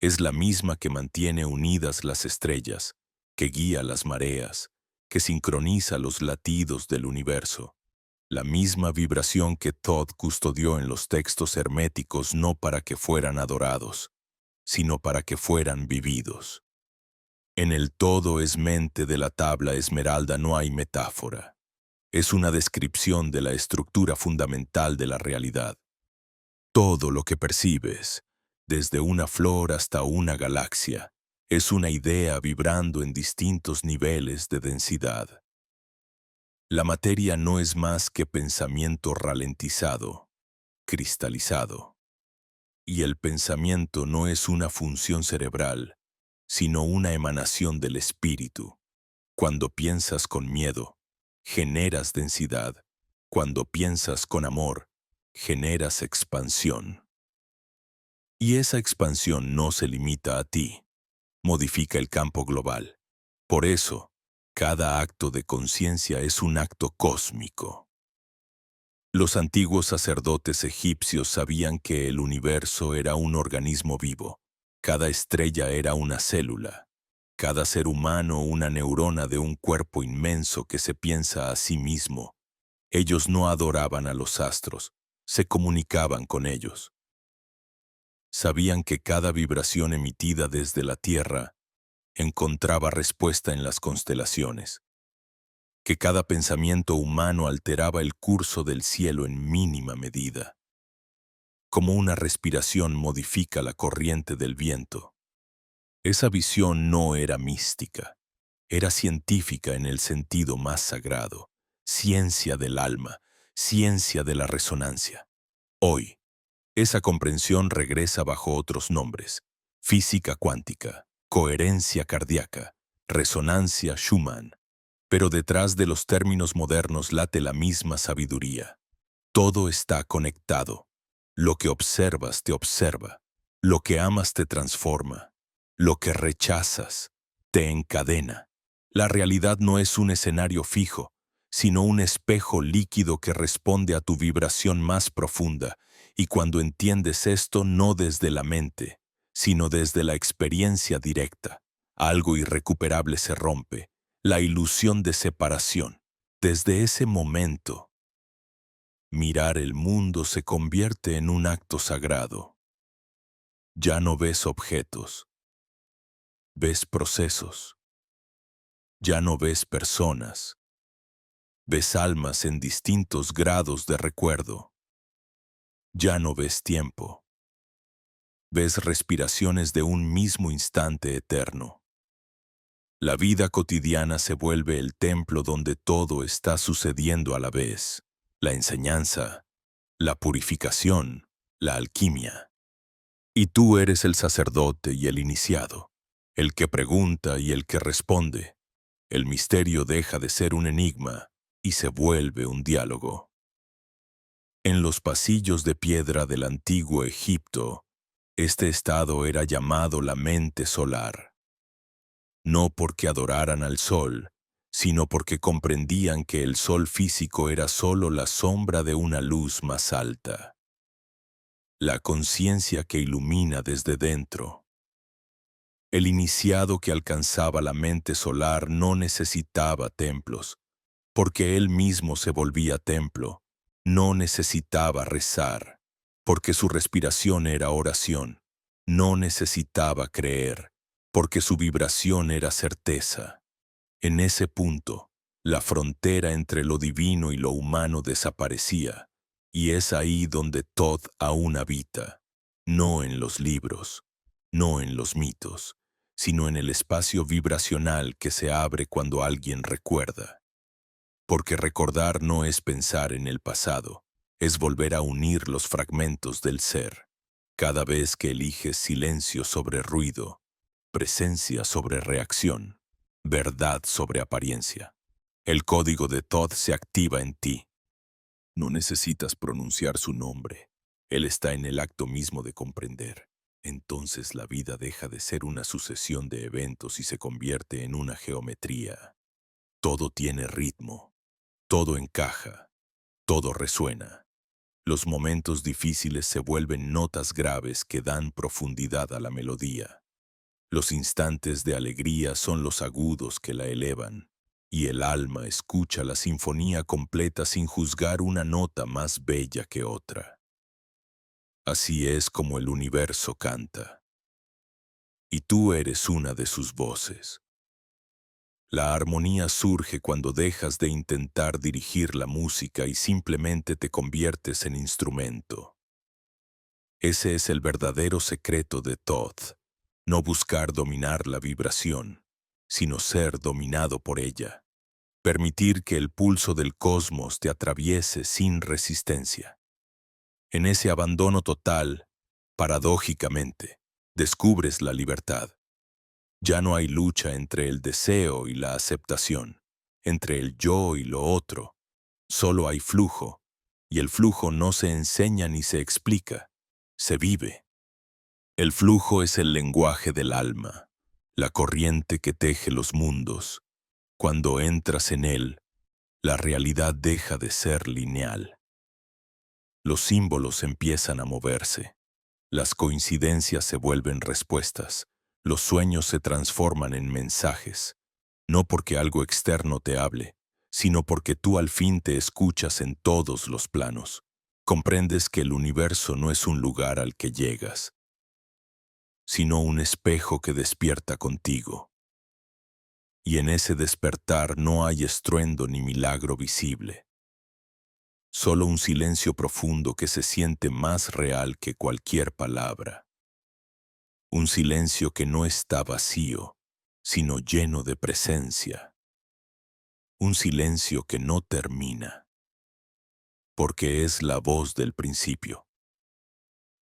[SPEAKER 1] Es la misma que mantiene unidas las estrellas, que guía las mareas, que sincroniza los latidos del universo. La misma vibración que Thoth custodió en los textos herméticos no para que fueran adorados, sino para que fueran vividos. En el todo es mente de la tabla esmeralda no hay metáfora. Es una descripción de la estructura fundamental de la realidad. Todo lo que percibes, desde una flor hasta una galaxia, es una idea vibrando en distintos niveles de densidad. La materia no es más que pensamiento ralentizado, cristalizado. Y el pensamiento no es una función cerebral, sino una emanación del espíritu. Cuando piensas con miedo, generas densidad. Cuando piensas con amor, generas expansión. Y esa expansión no se limita a ti, modifica el campo global. Por eso, cada acto de conciencia es un acto cósmico. Los antiguos sacerdotes egipcios sabían que el universo era un organismo vivo. Cada estrella era una célula. Cada ser humano una neurona de un cuerpo inmenso que se piensa a sí mismo. Ellos no adoraban a los astros, se comunicaban con ellos. Sabían que cada vibración emitida desde la Tierra encontraba respuesta en las constelaciones, que cada pensamiento humano alteraba el curso del cielo en mínima medida, como una respiración modifica la corriente del viento. Esa visión no era mística, era científica en el sentido más sagrado, ciencia del alma, ciencia de la resonancia. Hoy, esa comprensión regresa bajo otros nombres: física cuántica, coherencia cardíaca, resonancia Schumann. Pero detrás de los términos modernos late la misma sabiduría. Todo está conectado. Lo que observas te observa. Lo que amas te transforma. Lo que rechazas te encadena. La realidad no es un escenario fijo, sino un espejo líquido que responde a tu vibración más profunda. Y cuando entiendes esto no desde la mente, sino desde la experiencia directa, algo irrecuperable se rompe, la ilusión de separación. Desde ese momento, mirar el mundo se convierte en un acto sagrado. Ya no ves objetos, ves procesos. Ya no ves personas, ves almas en distintos grados de recuerdo. Ya no ves tiempo, ves respiraciones de un mismo instante eterno. La vida cotidiana se vuelve el templo donde todo está sucediendo a la vez: la enseñanza, la purificación, la alquimia. Y tú eres el sacerdote y el iniciado, el que pregunta y el que responde. El misterio deja de ser un enigma y se vuelve un diálogo. En los pasillos de piedra del antiguo Egipto, este estado era llamado la mente solar. No porque adoraran al sol, sino porque comprendían que el sol físico era solo la sombra de una luz más alta. La conciencia que ilumina desde dentro. El iniciado que alcanzaba la mente solar no necesitaba templos, porque él mismo se volvía templo. No necesitaba rezar, porque su respiración era oración. No necesitaba creer, porque su vibración era certeza. En ese punto, la frontera entre lo divino y lo humano desaparecía, y es ahí donde Thoth aún habita, no en los libros, no en los mitos, sino en el espacio vibracional que se abre cuando alguien recuerda. Porque recordar no es pensar en el pasado, es volver a unir los fragmentos del ser. Cada vez que eliges silencio sobre ruido, presencia sobre reacción, verdad sobre apariencia, el código de Thoth se activa en ti. No necesitas pronunciar su nombre. Él está en el acto mismo de comprender. Entonces la vida deja de ser una sucesión de eventos y se convierte en una geometría. Todo tiene ritmo, todo encaja, todo resuena. Los momentos difíciles se vuelven notas graves que dan profundidad a la melodía. Los instantes de alegría son los agudos que la elevan, y el alma escucha la sinfonía completa sin juzgar una nota más bella que otra. Así es como el universo canta, y tú eres una de sus voces. La armonía surge cuando dejas de intentar dirigir la música y simplemente te conviertes en instrumento. Ese es el verdadero secreto de Thoth. No buscar dominar la vibración, sino ser dominado por ella. Permitir que el pulso del cosmos te atraviese sin resistencia. En ese abandono total, paradójicamente, descubres la libertad. Ya no hay lucha entre el deseo y la aceptación, entre el yo y lo otro. Solo hay flujo, y el flujo no se enseña ni se explica, se vive. El flujo es el lenguaje del alma, la corriente que teje los mundos. Cuando entras en él, la realidad deja de ser lineal. Los símbolos empiezan a moverse, las coincidencias se vuelven respuestas, los sueños se transforman en mensajes, no porque algo externo te hable, sino porque tú al fin te escuchas en todos los planos. Comprendes que el universo no es un lugar al que llegas, sino un espejo que despierta contigo. Y en ese despertar no hay estruendo ni milagro visible. Solo un silencio profundo que se siente más real que cualquier palabra. Un silencio que no está vacío, sino lleno de presencia. Un silencio que no termina, porque es la voz del principio.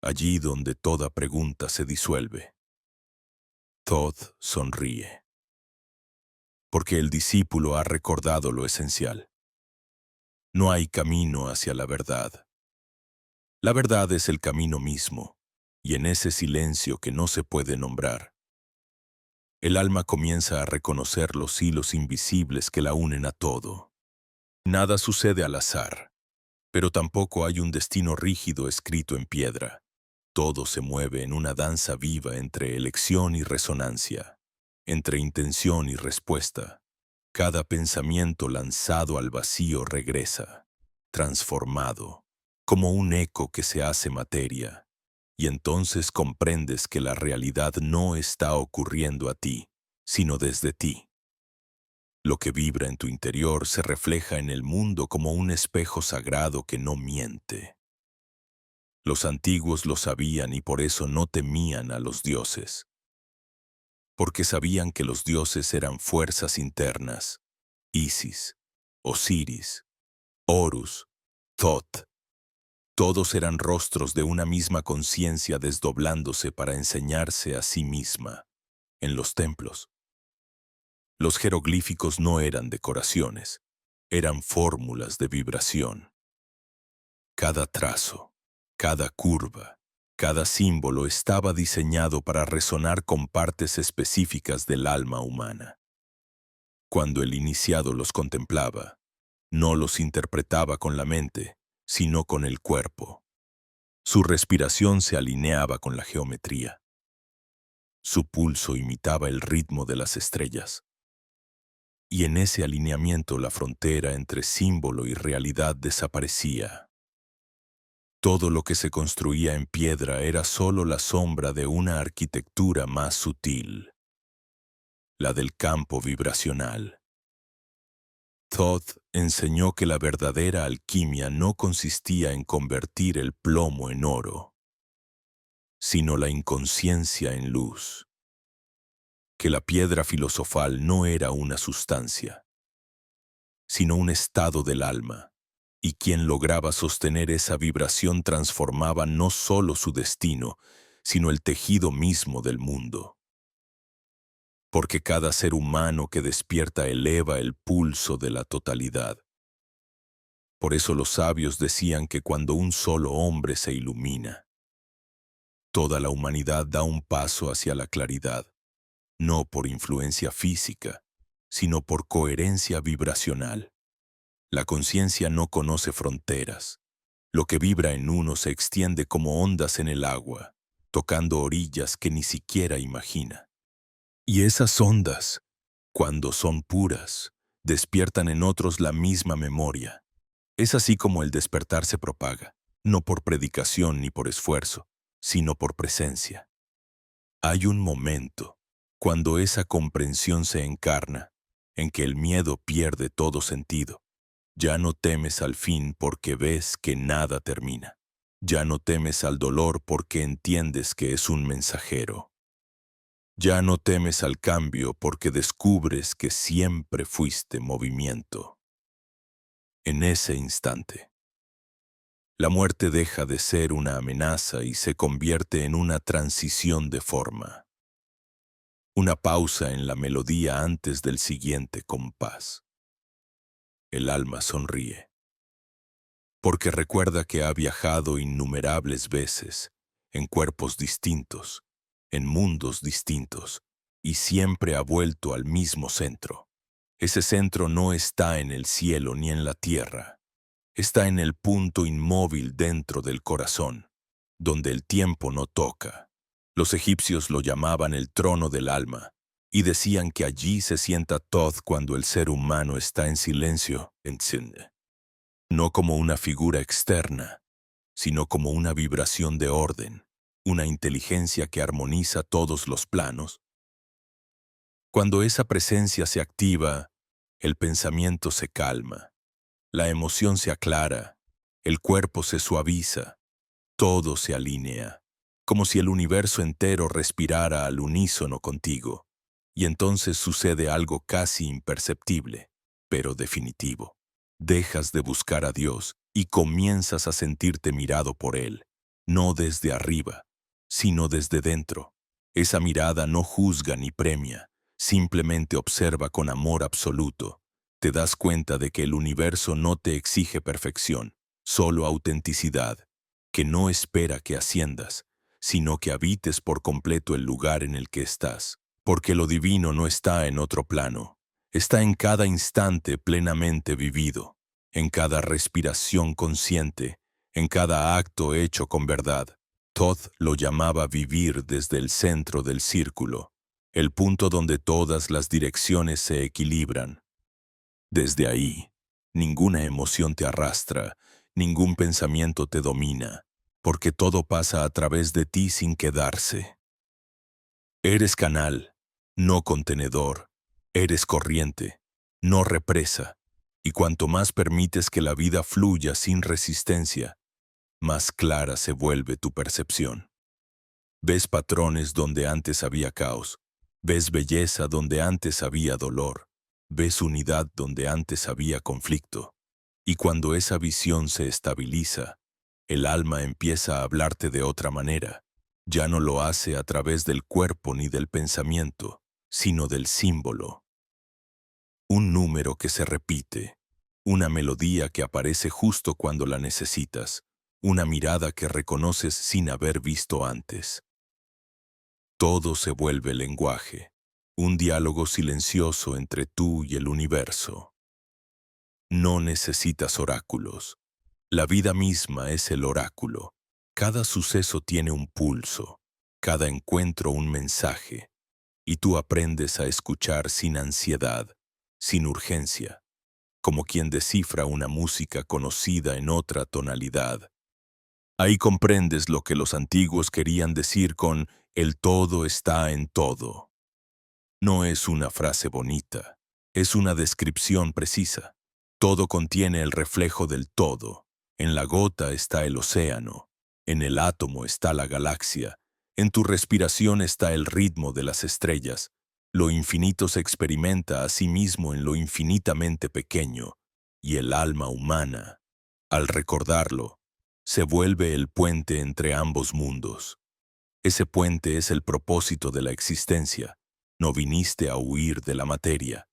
[SPEAKER 1] Allí donde toda pregunta se disuelve. Thoth sonríe, porque el discípulo ha recordado lo esencial. No hay camino hacia la verdad. La verdad es el camino mismo, y en ese silencio que no se puede nombrar, el alma comienza a reconocer los hilos invisibles que la unen a todo. Nada sucede al azar, pero tampoco hay un destino rígido escrito en piedra. Todo se mueve en una danza viva entre elección y resonancia, entre intención y respuesta. Cada pensamiento lanzado al vacío regresa, transformado, como un eco que se hace materia, y entonces comprendes que la realidad no está ocurriendo a ti, sino desde ti. Lo que vibra en tu interior se refleja en el mundo como un espejo sagrado que no miente. Los antiguos lo sabían y por eso no temían a los dioses, porque sabían que los dioses eran fuerzas internas, Isis, Osiris, Horus, Thoth. Todos eran rostros de una misma conciencia desdoblándose para enseñarse a sí misma. En los templos, los jeroglíficos no eran decoraciones, eran fórmulas de vibración. Cada trazo, cada curva, cada símbolo estaba diseñado para resonar con partes específicas del alma humana. Cuando el iniciado los contemplaba, no los interpretaba con la mente, sino con el cuerpo. Su respiración se alineaba con la geometría. Su pulso imitaba el ritmo de las estrellas. Y en ese alineamiento la frontera entre símbolo y realidad desaparecía. Todo lo que se construía en piedra era solo la sombra de una arquitectura más sutil, la del campo vibracional. Thoth enseñó que la verdadera alquimia no consistía en convertir el plomo en oro, sino la inconsciencia en luz. Que la piedra filosofal no era una sustancia, sino un estado del alma, y quien lograba sostener esa vibración transformaba no solo su destino, sino el tejido mismo del mundo. Porque cada ser humano que despierta eleva el pulso de la totalidad. Por eso los sabios decían que cuando un solo hombre se ilumina, toda la humanidad da un paso hacia la claridad, no por influencia física, sino por coherencia vibracional. La conciencia no conoce fronteras. Lo que vibra en uno se extiende como ondas en el agua, tocando orillas que ni siquiera imagina. Y esas ondas, cuando son puras, despiertan en otros la misma memoria. Es así como el despertar se propaga, no por predicación ni por esfuerzo, sino por presencia. Hay un momento, cuando esa comprensión se encarna, en que el miedo pierde todo sentido. Ya no temes al fin porque ves que nada termina. Ya no temes al dolor porque entiendes que es un mensajero. Ya no temes al cambio porque descubres que siempre fuiste movimiento. En ese instante, la muerte deja de ser una amenaza y se convierte en una transición de forma. Una pausa en la melodía antes del siguiente compás. El alma sonríe, porque recuerda que ha viajado innumerables veces, en cuerpos distintos, en mundos distintos, y siempre ha vuelto al mismo centro. Ese centro no está en el cielo ni en la tierra, está en el punto inmóvil dentro del corazón, donde el tiempo no toca. Los egipcios lo llamaban el trono del alma, y decían que allí se sienta Thoth cuando el ser humano está en silencio, no como una figura externa, sino como una vibración de orden, una inteligencia que armoniza todos los planos. Cuando esa presencia se activa, el pensamiento se calma, la emoción se aclara, el cuerpo se suaviza, todo se alinea, como si el universo entero respirara al unísono contigo, y entonces sucede algo casi imperceptible, pero definitivo. Dejas de buscar a Dios y comienzas a sentirte mirado por Él, no desde arriba, sino desde dentro. Esa mirada no juzga ni premia, simplemente observa con amor absoluto. Te das cuenta de que el universo no te exige perfección, solo autenticidad, que no espera que asciendas, sino que habites por completo el lugar en el que estás, porque lo divino no está en otro plano, está en cada instante plenamente vivido, en cada respiración consciente, en cada acto hecho con verdad. Thoth lo llamaba vivir desde el centro del círculo, el punto donde todas las direcciones se equilibran. Desde ahí, ninguna emoción te arrastra, ningún pensamiento te domina, porque todo pasa a través de ti sin quedarse. Eres canal, no contenedor, eres corriente, no represa, y cuanto más permites que la vida fluya sin resistencia, más clara se vuelve tu percepción. Ves patrones donde antes había caos, ves belleza donde antes había dolor, ves unidad donde antes había conflicto, y cuando esa visión se estabiliza, el alma empieza a hablarte de otra manera. Ya no lo hace a través del cuerpo ni del pensamiento, sino del símbolo. Un número que se repite, una melodía que aparece justo cuando la necesitas, una mirada que reconoces sin haber visto antes. Todo se vuelve lenguaje, un diálogo silencioso entre tú y el universo. No necesitas oráculos. La vida misma es el oráculo. Cada suceso tiene un pulso, cada encuentro un mensaje, y tú aprendes a escuchar sin ansiedad, sin urgencia, como quien descifra una música conocida en otra tonalidad. Ahí comprendes lo que los antiguos querían decir con "el todo está en todo". No es una frase bonita, es una descripción precisa. Todo contiene el reflejo del todo. En la gota está el océano, en el átomo está la galaxia, en tu respiración está el ritmo de las estrellas. Lo infinito se experimenta a sí mismo en lo infinitamente pequeño, y el alma humana, al recordarlo, se vuelve el puente entre ambos mundos. Ese puente es el propósito de la existencia. No viniste a huir de la materia,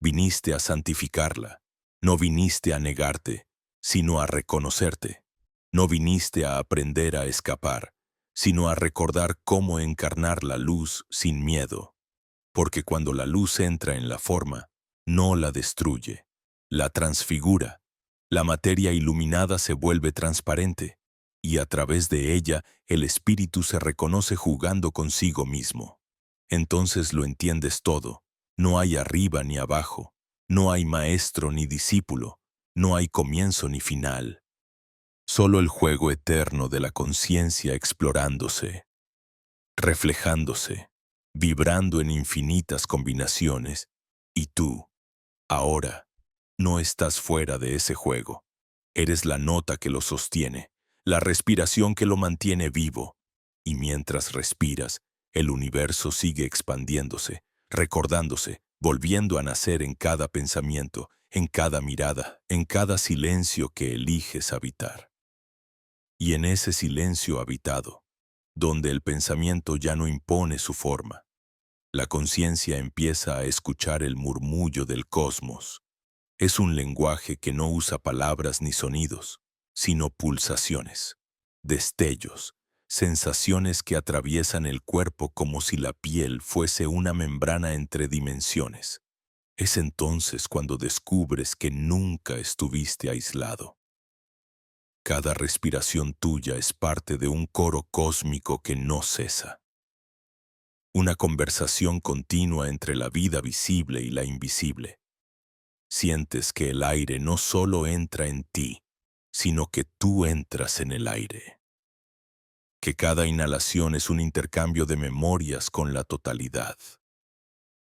[SPEAKER 1] viniste a santificarla. No viniste a negarte, sino a reconocerte. No viniste a aprender a escapar, sino a recordar cómo encarnar la luz sin miedo. Porque cuando la luz entra en la forma, no la destruye, la transfigura. La materia iluminada se vuelve transparente, y a través de ella el espíritu se reconoce jugando consigo mismo. Entonces lo entiendes todo. No hay arriba ni abajo, no hay maestro ni discípulo, no hay comienzo ni final. Solo el juego eterno de la conciencia explorándose, reflejándose, vibrando en infinitas combinaciones, y tú, ahora, no estás fuera de ese juego. Eres la nota que lo sostiene, la respiración que lo mantiene vivo, y mientras respiras, el universo sigue expandiéndose, recordándose, volviendo a nacer en cada pensamiento, en cada mirada, en cada silencio que eliges habitar. Y en ese silencio habitado, donde el pensamiento ya no impone su forma, la conciencia empieza a escuchar el murmullo del cosmos. Es un lenguaje que no usa palabras ni sonidos, sino pulsaciones, destellos, sensaciones que atraviesan el cuerpo como si la piel fuese una membrana entre dimensiones. Es entonces cuando descubres que nunca estuviste aislado. Cada respiración tuya es parte de un coro cósmico que no cesa. Una conversación continua entre la vida visible y la invisible. Sientes que el aire no solo entra en ti, sino que tú entras en el aire. Que cada inhalación es un intercambio de memorias con la totalidad.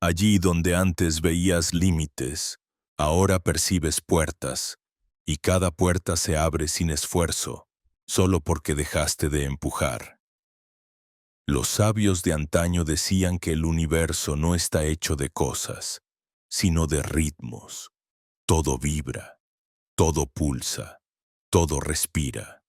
[SPEAKER 1] Allí donde antes veías límites, ahora percibes puertas, y cada puerta se abre sin esfuerzo, solo porque dejaste de empujar. Los sabios de antaño decían que el universo no está hecho de cosas, sino de ritmos. Todo vibra, todo pulsa, todo respira.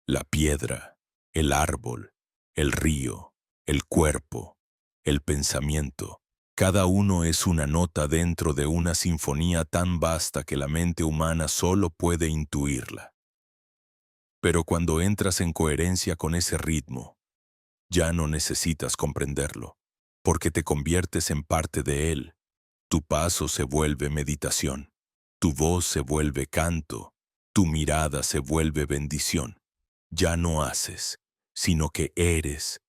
[SPEAKER 1] La piedra, el árbol, el río, el cuerpo, el pensamiento. Cada uno es una nota dentro de una sinfonía tan vasta que la mente humana solo puede intuirla. Pero cuando entras en coherencia con ese ritmo, ya no necesitas comprenderlo, porque te conviertes en parte de él. Tu paso se vuelve meditación, tu voz se vuelve canto, tu mirada se vuelve bendición. Ya no haces, sino que eres.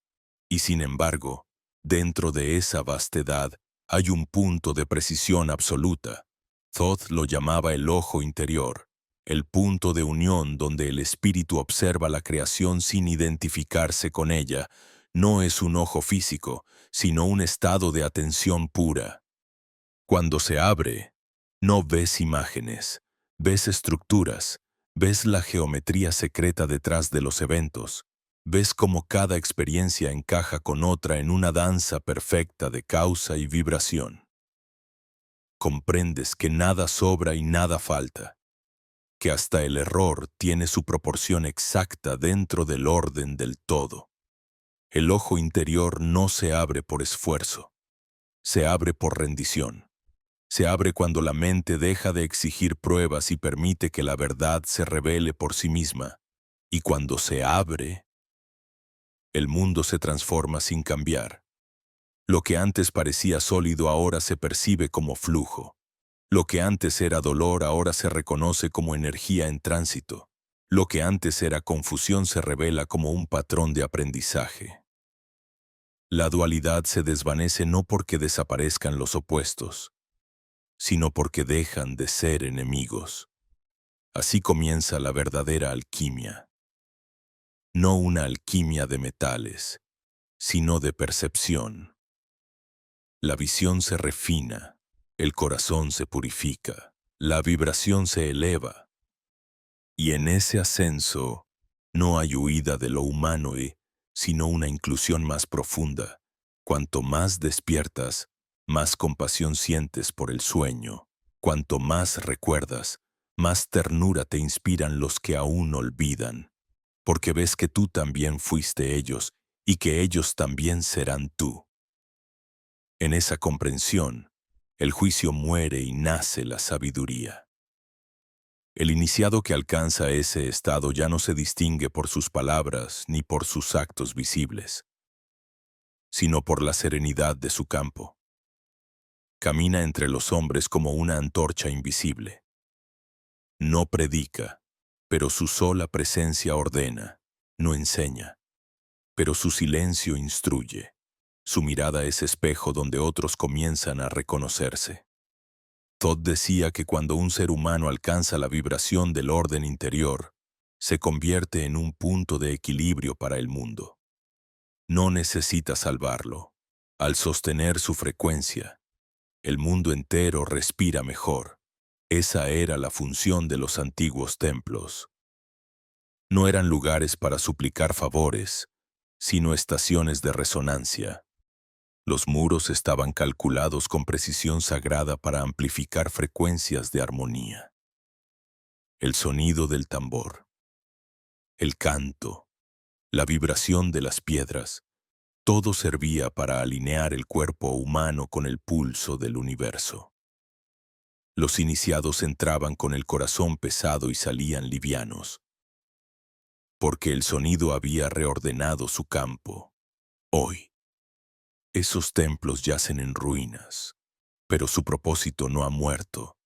[SPEAKER 1] Y sin embargo, dentro de esa vastedad hay un punto de precisión absoluta. Thoth lo llamaba el ojo interior, el punto de unión donde el espíritu observa la creación sin identificarse con ella. No es un ojo físico, sino un estado de atención pura. Cuando se abre, no ves imágenes, ves estructuras, ves la geometría secreta detrás de los eventos, ves cómo cada experiencia encaja con otra en una danza perfecta de causa y vibración. Comprendes que nada sobra y nada falta, que hasta el error tiene su proporción exacta dentro del orden del todo. El ojo interior no se abre por esfuerzo, se abre por rendición. Se abre cuando la mente deja de exigir pruebas y permite que la verdad se revele por sí misma. Y cuando se abre, el mundo se transforma sin cambiar. Lo que antes parecía sólido ahora se percibe como flujo. Lo que antes era dolor ahora se reconoce como energía en tránsito. Lo que antes era confusión se revela como un patrón de aprendizaje. La dualidad se desvanece no porque desaparezcan los opuestos, sino porque dejan de ser enemigos. Así comienza la verdadera alquimia. No una alquimia de metales, sino de percepción. La visión se refina, el corazón se purifica, la vibración se eleva. Y en ese ascenso no hay huida de lo humano, sino una inclusión más profunda. Cuanto más despiertas, más compasión sientes por el sueño. Cuanto más recuerdas, más ternura te inspiran los que aún olvidan, porque ves que tú también fuiste ellos y que ellos también serán tú. En esa comprensión, el juicio muere y nace la sabiduría. El iniciado que alcanza ese estado ya no se distingue por sus palabras ni por sus actos visibles, sino por la serenidad de su campo. Camina entre los hombres como una antorcha invisible. No predica, pero su sola presencia ordena, no enseña, pero su silencio instruye. Su mirada es espejo donde otros comienzan a reconocerse. Todd decía que cuando un ser humano alcanza la vibración del orden interior, se convierte en un punto de equilibrio para el mundo. No necesita salvarlo. Al sostener su frecuencia, el mundo entero respira mejor. Esa era la función de los antiguos templos. No eran lugares para suplicar favores, sino estaciones de resonancia. Los muros estaban calculados con precisión sagrada para amplificar frecuencias de armonía. El sonido del tambor, el canto, la vibración de las piedras, todo servía para alinear el cuerpo humano con el pulso del universo. Los iniciados entraban con el corazón pesado y salían livianos, porque el sonido había reordenado su campo. Hoy, esos templos yacen en ruinas, pero su propósito no ha muerto.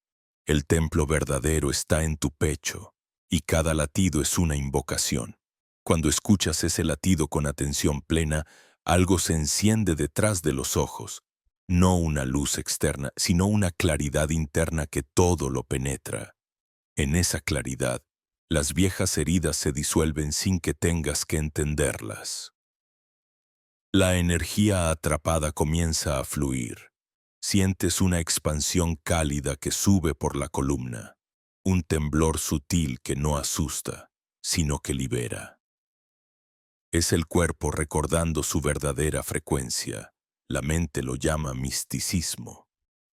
[SPEAKER 1] El templo verdadero está en tu pecho, y cada latido es una invocación. Cuando escuchas ese latido con atención plena, algo se enciende detrás de los ojos. No una luz externa, sino una claridad interna que todo lo penetra. En esa claridad, las viejas heridas se disuelven sin que tengas que entenderlas. La energía atrapada comienza a fluir. Sientes una expansión cálida que sube por la columna, un temblor sutil que no asusta, sino que libera. Es el cuerpo recordando su verdadera frecuencia. La mente lo llama misticismo,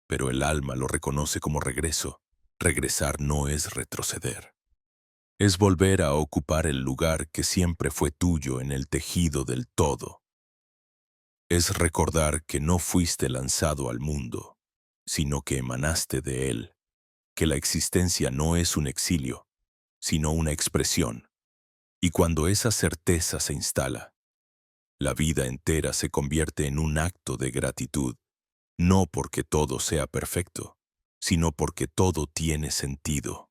[SPEAKER 1] pero el alma lo reconoce como regreso. Regresar no es retroceder. Es volver a ocupar el lugar que siempre fue tuyo en el tejido del todo. Es recordar que no fuiste lanzado al mundo, sino que emanaste de él, que la existencia no es un exilio, sino una expresión. Y cuando esa certeza se instala, la vida entera se convierte en un acto de gratitud, no porque todo sea perfecto, sino porque todo tiene sentido.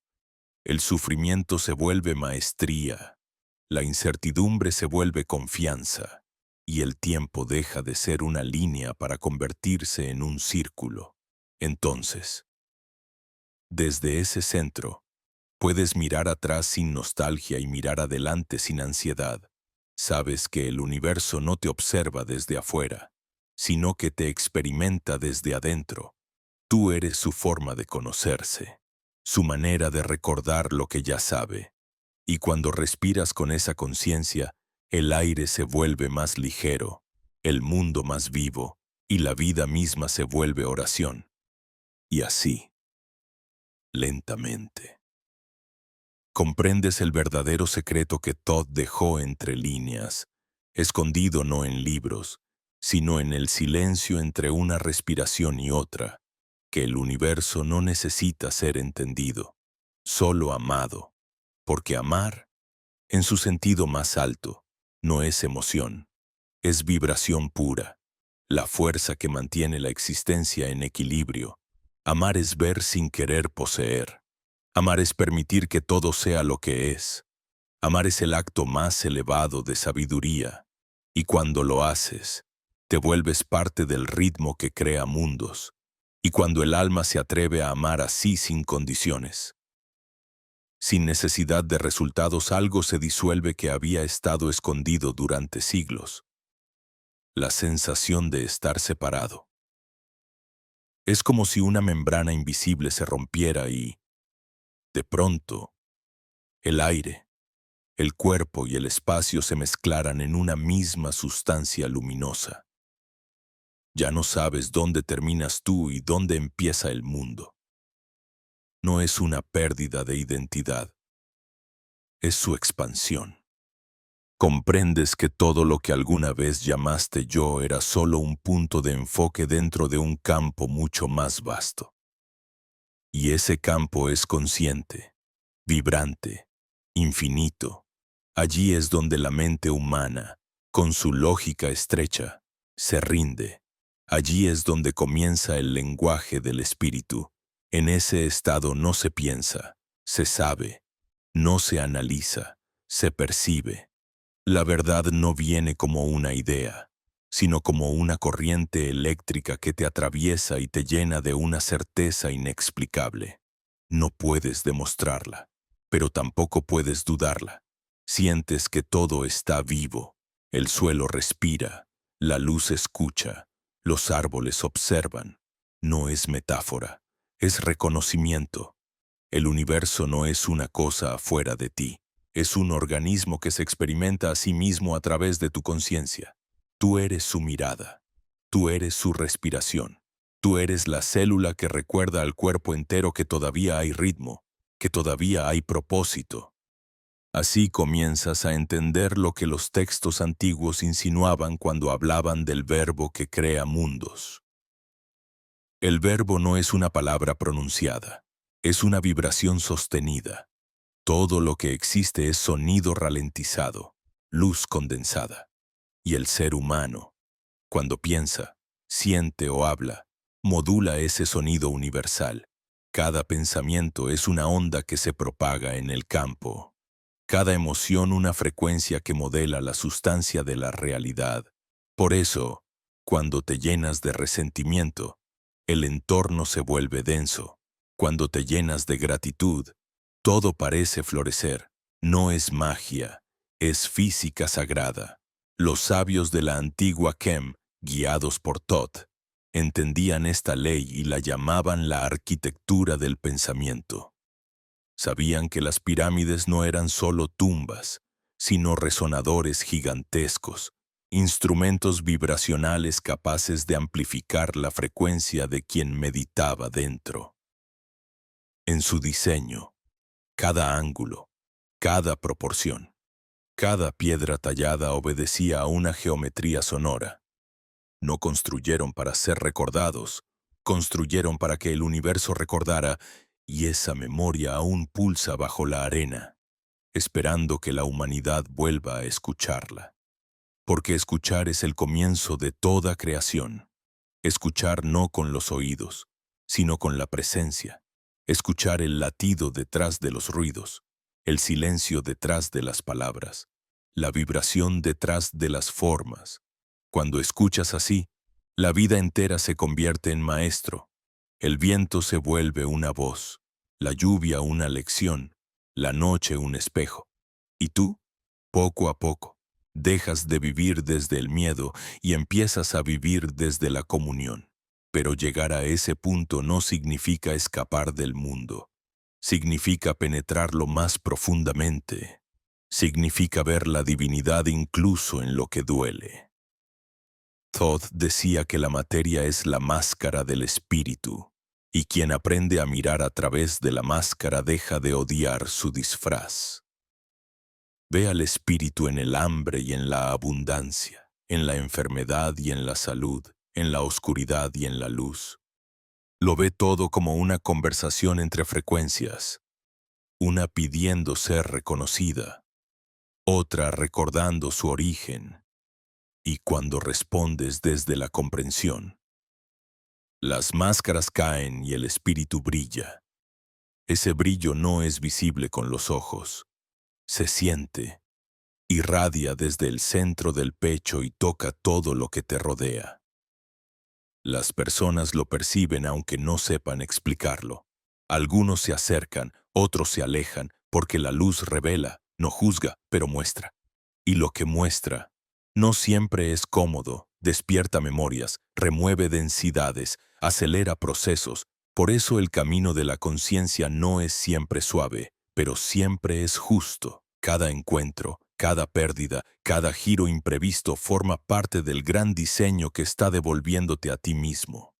[SPEAKER 1] El sufrimiento se vuelve maestría, la incertidumbre se vuelve confianza, y el tiempo deja de ser una línea para convertirse en un círculo. Entonces, desde ese centro, puedes mirar atrás sin nostalgia y mirar adelante sin ansiedad. Sabes que el universo no te observa desde afuera, sino que te experimenta desde adentro. Tú eres su forma de conocerse, su manera de recordar lo que ya sabe. Y cuando respiras con esa conciencia, el aire se vuelve más ligero, el mundo más vivo, y la vida misma se vuelve oración. Y así, lentamente, comprendes el verdadero secreto que Todd dejó entre líneas, escondido no en libros, sino en el silencio entre una respiración y otra, que el universo no necesita ser entendido, solo amado, porque amar, en su sentido más alto, no es emoción, es vibración pura, la fuerza que mantiene la existencia en equilibrio. Amar es ver sin querer poseer. Amar es permitir que todo sea lo que es. Amar es el acto más elevado de sabiduría. Y cuando lo haces, te vuelves parte del ritmo que crea mundos. Y cuando el alma se atreve a amar así sin condiciones, sin necesidad de resultados, algo se disuelve que había estado escondido durante siglos. La sensación de estar separado. Es como si una membrana invisible se rompiera y, de pronto, el aire, el cuerpo y el espacio se mezclaran en una misma sustancia luminosa. Ya no sabes dónde terminas tú y dónde empieza el mundo. No es una pérdida de identidad, es su expansión. Comprendes que todo lo que alguna vez llamaste yo era solo un punto de enfoque dentro de un campo mucho más vasto. Y ese campo es consciente, vibrante, infinito. Allí es donde la mente humana, con su lógica estrecha, se rinde. Allí es donde comienza el lenguaje del espíritu. En ese estado no se piensa, se sabe, no se analiza, se percibe. La verdad no viene como una idea, sino como una corriente eléctrica que te atraviesa y te llena de una certeza inexplicable. No puedes demostrarla, pero tampoco puedes dudarla. Sientes que todo está vivo, el suelo respira, la luz escucha, los árboles observan. No es metáfora, es reconocimiento. El universo no es una cosa afuera de ti. Es un organismo que se experimenta a sí mismo a través de tu conciencia. Tú eres su mirada. Tú eres su respiración. Tú eres la célula que recuerda al cuerpo entero que todavía hay ritmo, que todavía hay propósito. Así comienzas a entender lo que los textos antiguos insinuaban cuando hablaban del verbo que crea mundos. El verbo no es una palabra pronunciada, es una vibración sostenida. Todo lo que existe es sonido ralentizado, luz condensada. Y el ser humano, cuando piensa, siente o habla, modula ese sonido universal. Cada pensamiento es una onda que se propaga en el campo. Cada emoción una frecuencia que modela la sustancia de la realidad. Por eso, cuando te llenas de resentimiento, el entorno se vuelve denso. Cuando te llenas de gratitud, todo parece florecer. No es magia, es física sagrada. Los sabios de la antigua Kem, guiados por Thoth, entendían esta ley y la llamaban la arquitectura del pensamiento. Sabían que las pirámides no eran solo tumbas, sino resonadores gigantescos, instrumentos vibracionales capaces de amplificar la frecuencia de quien meditaba dentro. En su diseño, cada ángulo, cada proporción, cada piedra tallada obedecía a una geometría sonora. No construyeron para ser recordados, construyeron para que el universo recordara, y esa memoria aún pulsa bajo la arena, esperando que la humanidad vuelva a escucharla. Porque escuchar es el comienzo de toda creación. Escuchar no con los oídos, sino con la presencia. Escuchar el latido detrás de los ruidos, el silencio detrás de las palabras, la vibración detrás de las formas. Cuando escuchas así, la vida entera se convierte en maestro. El viento se vuelve una voz, la lluvia una lección, la noche un espejo. Y tú, poco a poco, dejas de vivir desde el miedo y empiezas a vivir desde la comunión. Pero llegar a ese punto no significa escapar del mundo. Significa penetrarlo más profundamente. Significa ver la divinidad incluso en lo que duele. Thoth decía que la materia es la máscara del espíritu, y quien aprende a mirar a través de la máscara deja de odiar su disfraz. Ve al espíritu en el hambre y en la abundancia, en la enfermedad y en la salud, en la oscuridad y en la luz. Lo ve todo como una conversación entre frecuencias, una pidiendo ser reconocida, otra recordando su origen. Y cuando respondes desde la comprensión, las máscaras caen y el espíritu brilla. Ese brillo no es visible con los ojos, se siente. Irradia desde el centro del pecho y toca todo lo que te rodea. Las personas lo perciben aunque no sepan explicarlo. Algunos se acercan, otros se alejan, porque la luz revela, no juzga, pero muestra. Y lo que muestra no siempre es cómodo, despierta memorias, remueve densidades, acelera procesos. Por eso el camino de la conciencia no es siempre suave, pero siempre es justo. Cada encuentro, cada pérdida, cada giro imprevisto forma parte del gran diseño que está devolviéndote a ti mismo.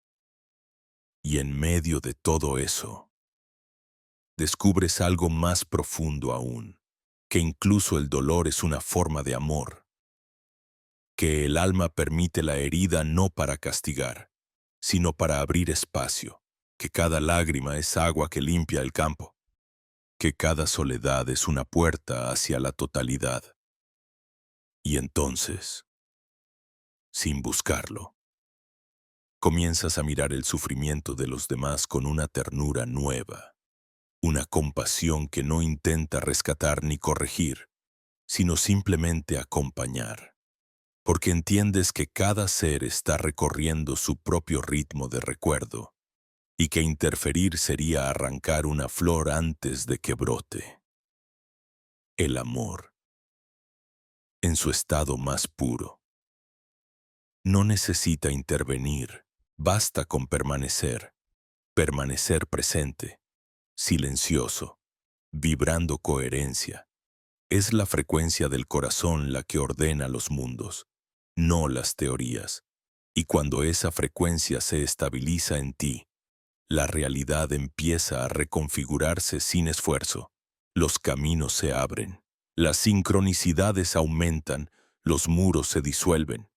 [SPEAKER 1] Y en medio de todo eso, descubres algo más profundo aún, que incluso el dolor es una forma de amor, que el alma permite la herida no para castigar, sino para abrir espacio, que cada lágrima es agua que limpia el campo, que cada soledad es una puerta hacia la totalidad. Y entonces, sin buscarlo, comienzas a mirar el sufrimiento de los demás con una ternura nueva, una compasión que no intenta rescatar ni corregir, sino simplemente acompañar, porque entiendes que cada ser está recorriendo su propio ritmo de recuerdo y que interferir sería arrancar una flor antes de que brote. El amor, en su estado más puro, no necesita intervenir, basta con permanecer presente, silencioso, vibrando coherencia. Es la frecuencia del corazón la que ordena los mundos, no las teorías. Y cuando esa frecuencia se estabiliza en ti, la realidad empieza a reconfigurarse sin esfuerzo. Los caminos se abren, las sincronicidades aumentan, los muros se disuelven.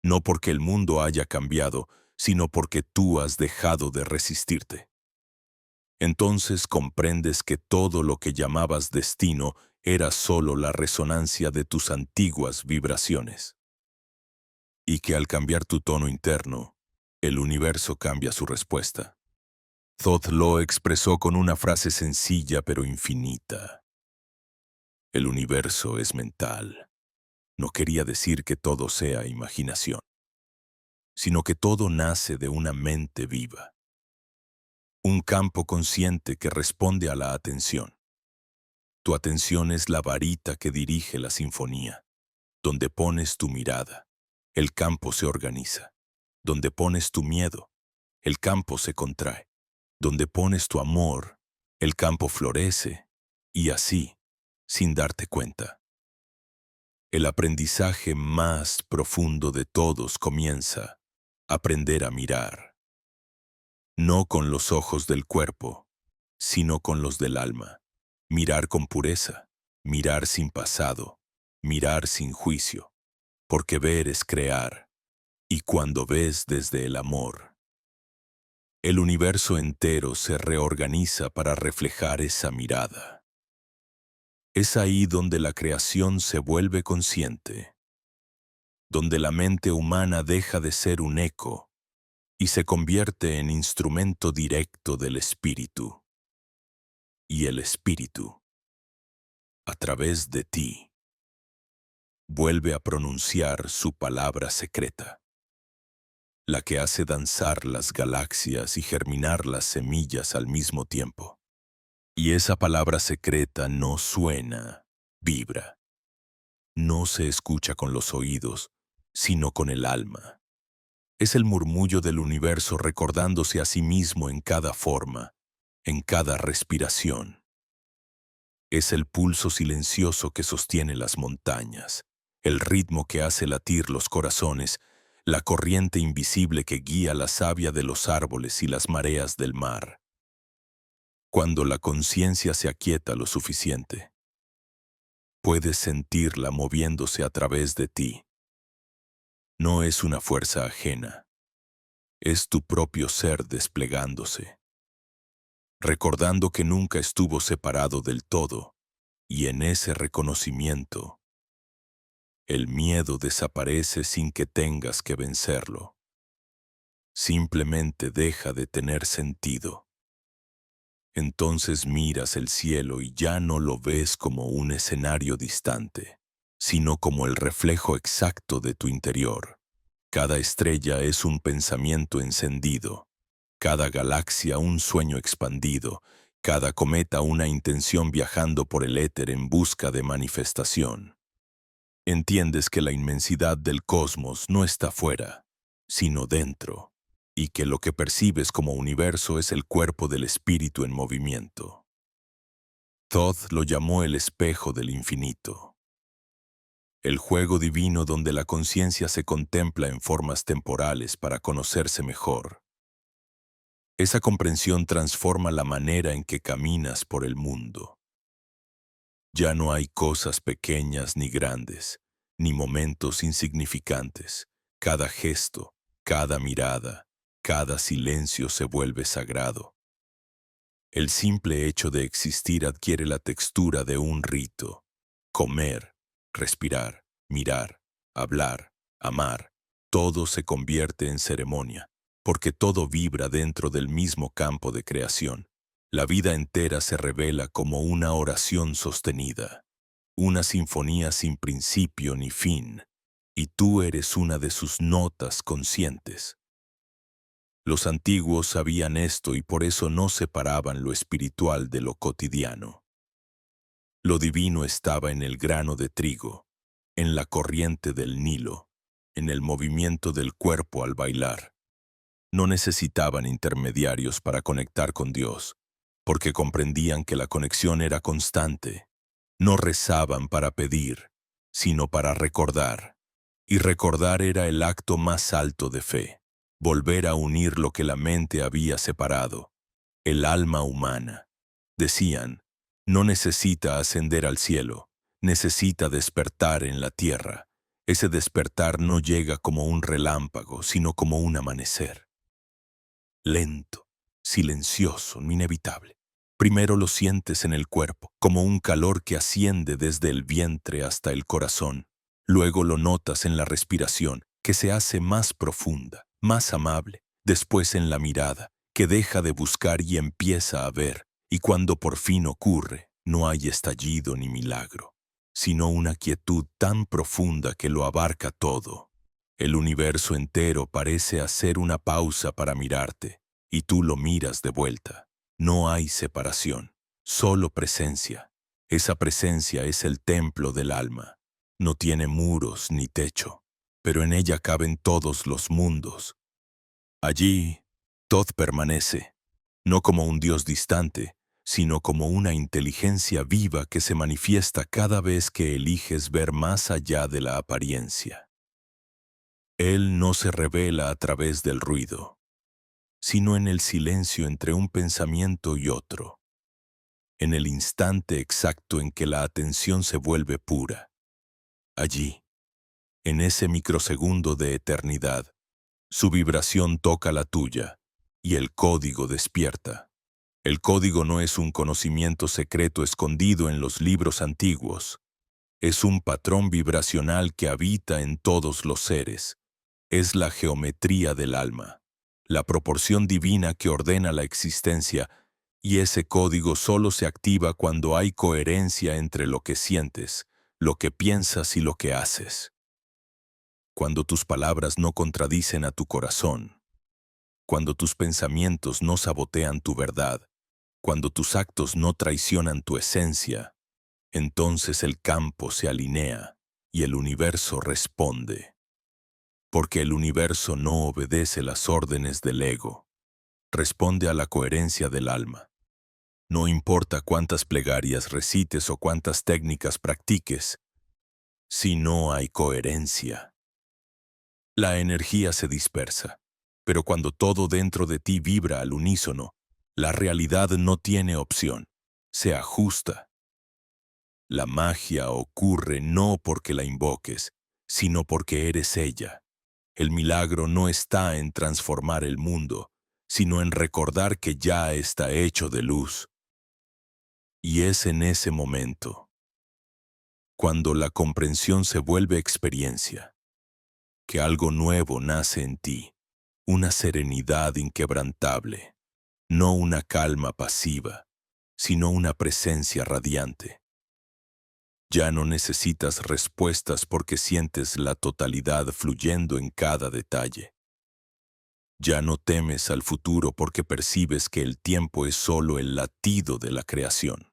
[SPEAKER 1] No porque el mundo haya cambiado, sino porque tú has dejado de resistirte. Entonces comprendes que todo lo que llamabas destino era solo la resonancia de tus antiguas vibraciones. Y que al cambiar tu tono interno, el universo cambia su respuesta. Thoth lo expresó con una frase sencilla pero infinita. El universo es mental. No quería decir que todo sea imaginación, sino que todo nace de una mente viva. Un campo consciente que responde a la atención. Tu atención es la varita que dirige la sinfonía. Donde pones tu mirada, el campo se organiza. Donde pones tu miedo, el campo se contrae. Donde pones tu amor, el campo florece. Y así, sin darte cuenta. El aprendizaje más profundo de todos comienza a aprender a mirar. No con los ojos del cuerpo, sino con los del alma. Mirar con pureza, mirar sin pasado, mirar sin juicio, porque ver es crear, y cuando ves desde el amor, el universo entero se reorganiza para reflejar esa mirada. Es ahí donde la creación se vuelve consciente, donde la mente humana deja de ser un eco y se convierte en instrumento directo del espíritu. Y el espíritu, a través de ti, vuelve a pronunciar su palabra secreta, la que hace danzar las galaxias y germinar las semillas al mismo tiempo. Y esa palabra secreta no suena, vibra. No se escucha con los oídos, sino con el alma. Es el murmullo del universo recordándose a sí mismo en cada forma, en cada respiración. Es el pulso silencioso que sostiene las montañas, el ritmo que hace latir los corazones, la corriente invisible que guía la savia de los árboles y las mareas del mar. Cuando la conciencia se aquieta lo suficiente, puedes sentirla moviéndose a través de ti. No es una fuerza ajena, es tu propio ser desplegándose, recordando que nunca estuvo separado del todo, y en ese reconocimiento, el miedo desaparece sin que tengas que vencerlo. Simplemente deja de tener sentido. Entonces miras el cielo y ya no lo ves como un escenario distante, sino como el reflejo exacto de tu interior. Cada estrella es un pensamiento encendido, cada galaxia un sueño expandido, cada cometa una intención viajando por el éter en busca de manifestación. Entiendes que la inmensidad del cosmos no está fuera, sino dentro, y que lo que percibes como universo es el cuerpo del espíritu en movimiento. Thoth lo llamó el espejo del infinito, el juego divino donde la conciencia se contempla en formas temporales para conocerse mejor. Esa comprensión transforma la manera en que caminas por el mundo. Ya no hay cosas pequeñas ni grandes, ni momentos insignificantes. Cada gesto, cada mirada, cada silencio se vuelve sagrado. El simple hecho de existir adquiere la textura de un rito. Comer, respirar, mirar, hablar, amar, todo se convierte en ceremonia, porque todo vibra dentro del mismo campo de creación. La vida entera se revela como una oración sostenida, una sinfonía sin principio ni fin, y tú eres una de sus notas conscientes. Los antiguos sabían esto y por eso no separaban lo espiritual de lo cotidiano. Lo divino estaba en el grano de trigo, en la corriente del Nilo, en el movimiento del cuerpo al bailar. No necesitaban intermediarios para conectar con Dios, porque comprendían que la conexión era constante. No rezaban para pedir, sino para recordar. Y recordar era el acto más alto de fe, volver a unir lo que la mente había separado, el alma humana. Decían, no necesita ascender al cielo, necesita despertar en la tierra. Ese despertar no llega como un relámpago, sino como un amanecer. Lento, silencioso, inevitable. Primero lo sientes en el cuerpo, como un calor que asciende desde el vientre hasta el corazón. Luego lo notas en la respiración, que se hace más profunda, más amable. Después en la mirada, que deja de buscar y empieza a ver. Y cuando por fin ocurre, no hay estallido ni milagro, sino una quietud tan profunda que lo abarca todo. El universo entero parece hacer una pausa para mirarte, y tú lo miras de vuelta. No hay separación, solo presencia. Esa presencia es el templo del alma. No tiene muros ni techo, pero en ella caben todos los mundos. Allí, Thoth permanece, no como un Dios distante, sino como una inteligencia viva que se manifiesta cada vez que eliges ver más allá de la apariencia. Él no se revela a través del ruido, sino en el silencio entre un pensamiento y otro, en el instante exacto en que la atención se vuelve pura. Allí, en ese microsegundo de eternidad, su vibración toca la tuya y el código despierta. El código no es un conocimiento secreto escondido en los libros antiguos. Es un patrón vibracional que habita en todos los seres. Es la geometría del alma, la proporción divina que ordena la existencia, y ese código solo se activa cuando hay coherencia entre lo que sientes, lo que piensas y lo que haces. Cuando tus palabras no contradicen a tu corazón, cuando tus pensamientos no sabotean tu verdad, cuando tus actos no traicionan tu esencia, entonces el campo se alinea y el universo responde. Porque el universo no obedece las órdenes del ego, responde a la coherencia del alma. No importa cuántas plegarias recites o cuántas técnicas practiques, si no hay coherencia, la energía se dispersa. Pero cuando todo dentro de ti vibra al unísono, la realidad no tiene opción, se ajusta. La magia ocurre no porque la invoques, sino porque eres ella. El milagro no está en transformar el mundo, sino en recordar que ya está hecho de luz. Y es en ese momento, cuando la comprensión se vuelve experiencia, que algo nuevo nace en ti, una serenidad inquebrantable, no una calma pasiva, sino una presencia radiante. Ya no necesitas respuestas porque sientes la totalidad fluyendo en cada detalle. Ya no temes al futuro porque percibes que el tiempo es solo el latido de la creación.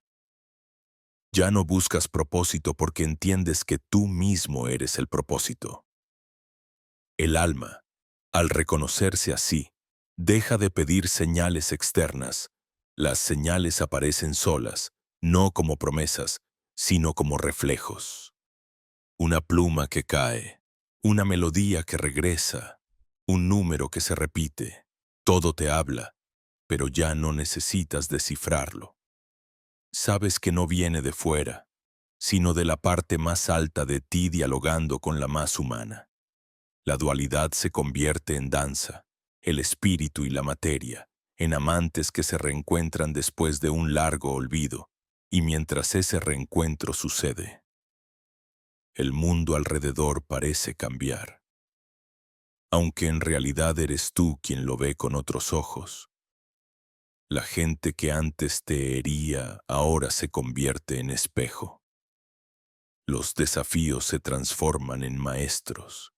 [SPEAKER 1] Ya no buscas propósito porque entiendes que tú mismo eres el propósito. El alma, al reconocerse así, deja de pedir señales externas. Las señales aparecen solas, no como promesas, sino como reflejos. Una pluma que cae, una melodía que regresa, un número que se repite. Todo te habla, pero ya no necesitas descifrarlo. Sabes que no viene de fuera, sino de la parte más alta de ti dialogando con la más humana. La dualidad se convierte en danza, el espíritu y la materia, en amantes que se reencuentran después de un largo olvido, y mientras ese reencuentro sucede, el mundo alrededor parece cambiar, aunque en realidad eres tú quien lo ve con otros ojos. La gente que antes te hería ahora se convierte en espejo. Los desafíos se transforman en maestros,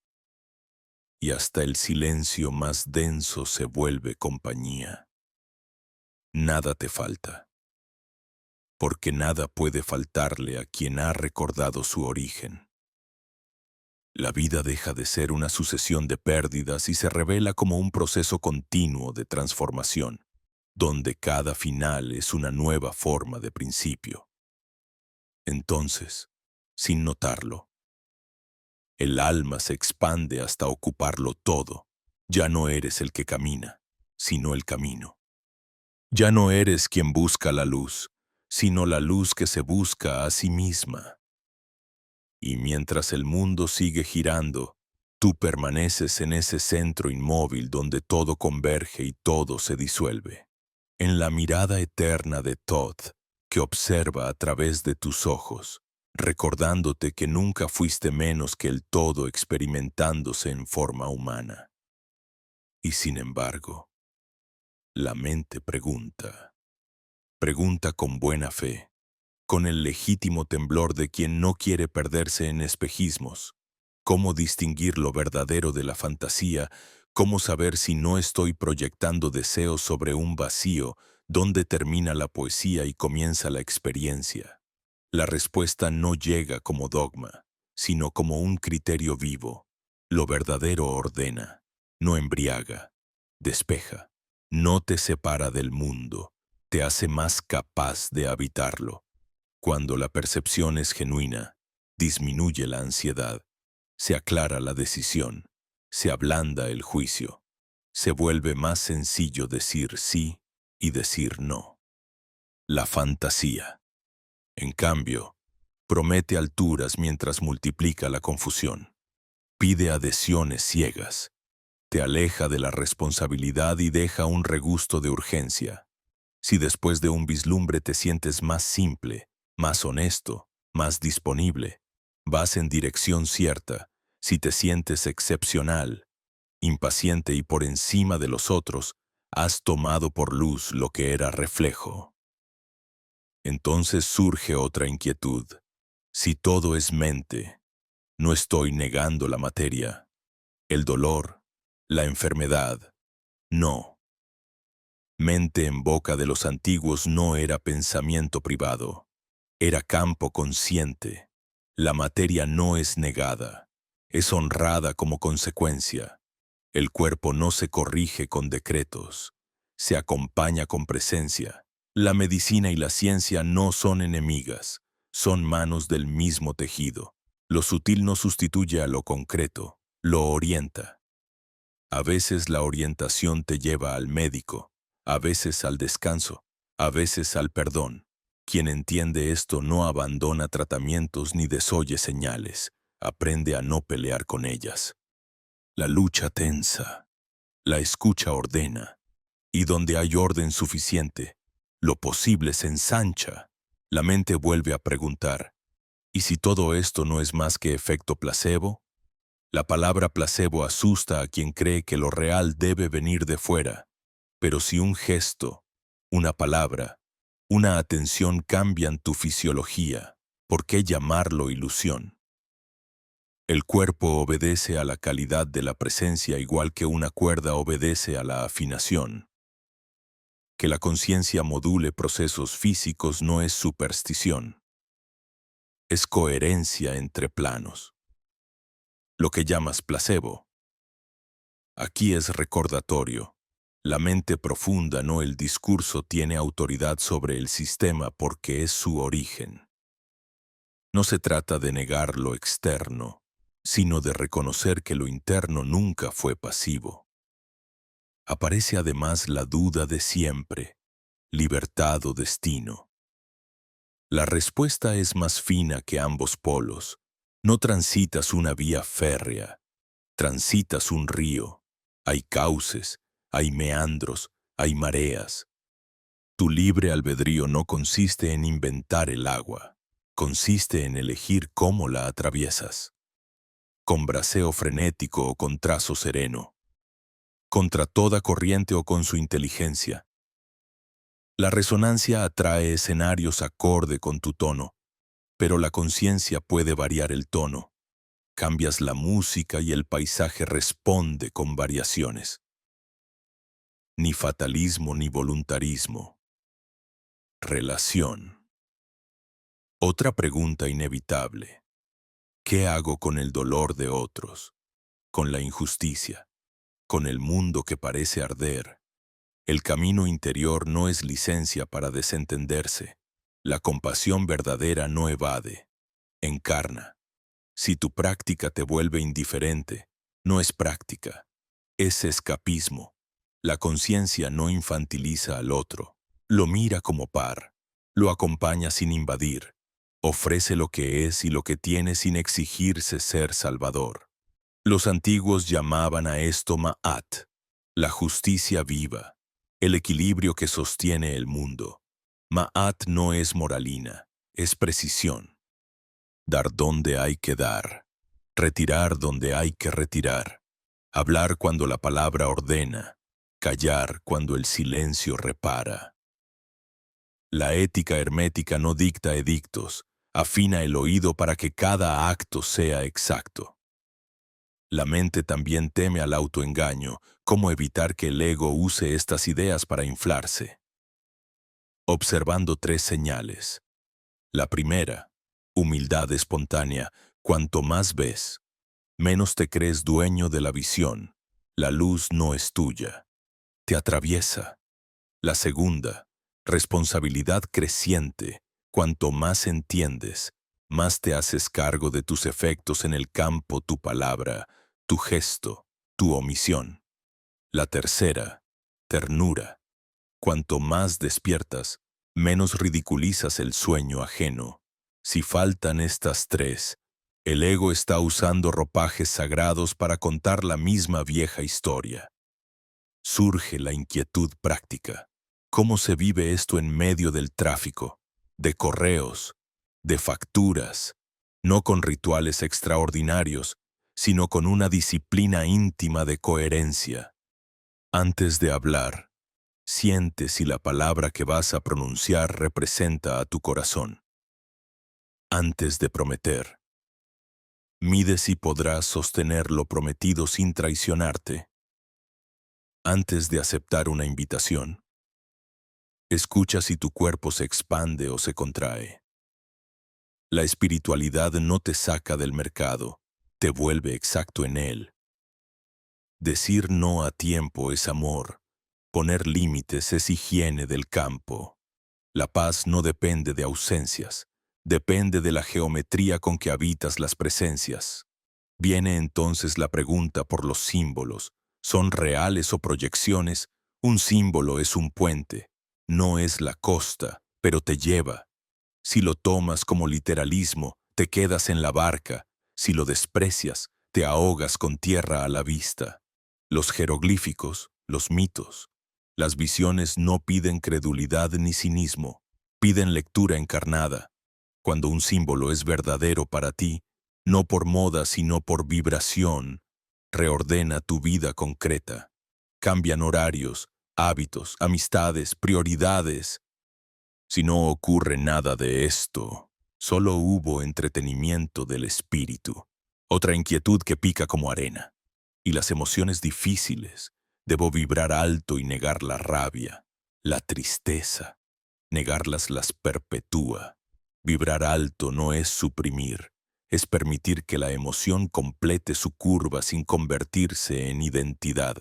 [SPEAKER 1] y hasta el silencio más denso se vuelve compañía. Nada te falta, porque nada puede faltarle a quien ha recordado su origen. La vida deja de ser una sucesión de pérdidas y se revela como un proceso continuo de transformación, donde cada final es una nueva forma de principio. Entonces, sin notarlo, el alma se expande hasta ocuparlo todo. Ya no eres el que camina, sino el camino. Ya no eres quien busca la luz, sino la luz que se busca a sí misma. Y mientras el mundo sigue girando, tú permaneces en ese centro inmóvil donde todo converge y todo se disuelve. En la mirada eterna de Thoth, que observa a través de tus ojos, recordándote que nunca fuiste menos que el todo experimentándose en forma humana. Y sin embargo, la mente pregunta con buena fe, con el legítimo temblor de quien no quiere perderse en espejismos. ¿Cómo distinguir lo verdadero de la fantasía? ¿Cómo saber si no estoy proyectando deseos sobre un vacío donde termina la poesía y comienza la experiencia? La respuesta no llega como dogma, sino como un criterio vivo. Lo verdadero ordena, no embriaga, despeja, no te separa del mundo, te hace más capaz de habitarlo. Cuando la percepción es genuina, disminuye la ansiedad, se aclara la decisión, se ablanda el juicio, se vuelve más sencillo decir sí y decir no. La fantasía, en cambio, promete alturas mientras multiplica la confusión, pide adhesiones ciegas, te aleja de la responsabilidad y deja un regusto de urgencia. Si después de un vislumbre te sientes más simple, más honesto, más disponible, vas en dirección cierta. Si te sientes excepcional, impaciente y por encima de los otros, has tomado por luz lo que era reflejo. Entonces surge otra inquietud. Si todo es mente, no estoy negando la materia, el dolor, la enfermedad. No. Mente en boca de los antiguos no era pensamiento privado, era campo consciente. La materia no es negada, es honrada como consecuencia. El cuerpo no se corrige con decretos, se acompaña con presencia. La medicina y la ciencia no son enemigas, son manos del mismo tejido. Lo sutil no sustituye a lo concreto, lo orienta. A veces la orientación te lleva al médico, a veces al descanso, a veces al perdón. Quien entiende esto no abandona tratamientos ni desoye señales, aprende a no pelear con ellas. La lucha tensa, la escucha ordena, y donde hay orden suficiente, lo posible se ensancha. La mente vuelve a preguntar, ¿y si todo esto no es más que efecto placebo? La palabra placebo asusta a quien cree que lo real debe venir de fuera, pero si un gesto, una palabra, una atención cambian tu fisiología, ¿por qué llamarlo ilusión? El cuerpo obedece a la calidad de la presencia igual que una cuerda obedece a la afinación. Que la conciencia module procesos físicos no es superstición, es coherencia entre planos. Lo que llamas placebo, aquí es recordatorio. La mente profunda, no el discurso, tiene autoridad sobre el sistema porque es su origen. No se trata de negar lo externo, sino de reconocer que lo interno nunca fue pasivo. Aparece además la duda de siempre, libertad o destino. La respuesta es más fina que ambos polos. No transitas una vía férrea, transitas un río. Hay cauces, hay meandros, hay mareas. Tu libre albedrío no consiste en inventar el agua, consiste en elegir cómo la atraviesas, con braceo frenético o con trazo sereno, contra toda corriente o con su inteligencia. La resonancia atrae escenarios acorde con tu tono, pero la conciencia puede variar el tono. Cambias la música y el paisaje responde con variaciones. Ni fatalismo ni voluntarismo. Relación. Otra pregunta inevitable. ¿Qué hago con el dolor de otros? Con la injusticia, con el mundo que parece arder. El camino interior no es licencia para desentenderse. La compasión verdadera no evade, encarna. Si tu práctica te vuelve indiferente, no es práctica, es escapismo. La conciencia no infantiliza al otro, lo mira como par, lo acompaña sin invadir, ofrece lo que es y lo que tiene sin exigirse ser salvador. Los antiguos llamaban a esto Ma'at, la justicia viva, el equilibrio que sostiene el mundo. Ma'at no es moralina, es precisión. Dar donde hay que dar, retirar donde hay que retirar, hablar cuando la palabra ordena, callar cuando el silencio repara. La ética hermética no dicta edictos, afina el oído para que cada acto sea exacto. La mente también teme al autoengaño, cómo evitar que el ego use estas ideas para inflarse. Observando 3 señales. La primera, humildad espontánea. Cuanto más ves, menos te crees dueño de la visión. La luz no es tuya, te atraviesa. La segunda, responsabilidad creciente. Cuanto más entiendes, más te haces cargo de tus efectos en el campo, tu palabra, tu gesto, tu omisión. La tercera, ternura. Cuanto más despiertas, menos ridiculizas el sueño ajeno. Si faltan estas 3, el ego está usando ropajes sagrados para contar la misma vieja historia. Surge la inquietud práctica. ¿Cómo se vive esto en medio del tráfico, de correos, de facturas, no con rituales extraordinarios, sino con una disciplina íntima de coherencia? Antes de hablar, siente si la palabra que vas a pronunciar representa a tu corazón. Antes de prometer, mide si podrás sostener lo prometido sin traicionarte. Antes de aceptar una invitación, escucha si tu cuerpo se expande o se contrae. La espiritualidad no te saca del mercado, te vuelve exacto en él. Decir no a tiempo es amor, poner límites es higiene del campo. La paz no depende de ausencias, depende de la geometría con que habitas las presencias. Viene entonces la pregunta por los símbolos. ¿Son reales o proyecciones? Un símbolo es un puente, no es la costa, pero te lleva. Si lo tomas como literalismo, te quedas en la barca. Si lo desprecias, te ahogas con tierra a la vista. Los jeroglíficos, los mitos, las visiones no piden credulidad ni cinismo, piden lectura encarnada. Cuando un símbolo es verdadero para ti, no por moda sino por vibración, reordena tu vida concreta. Cambian horarios, hábitos, amistades, prioridades. Si no ocurre nada de esto, solo hubo entretenimiento del espíritu. Otra inquietud que pica como arena. Y las emociones difíciles. Debo vibrar alto y negar la rabia, la tristeza. Negarlas las perpetúa. Vibrar alto no es suprimir, es permitir que la emoción complete su curva sin convertirse en identidad.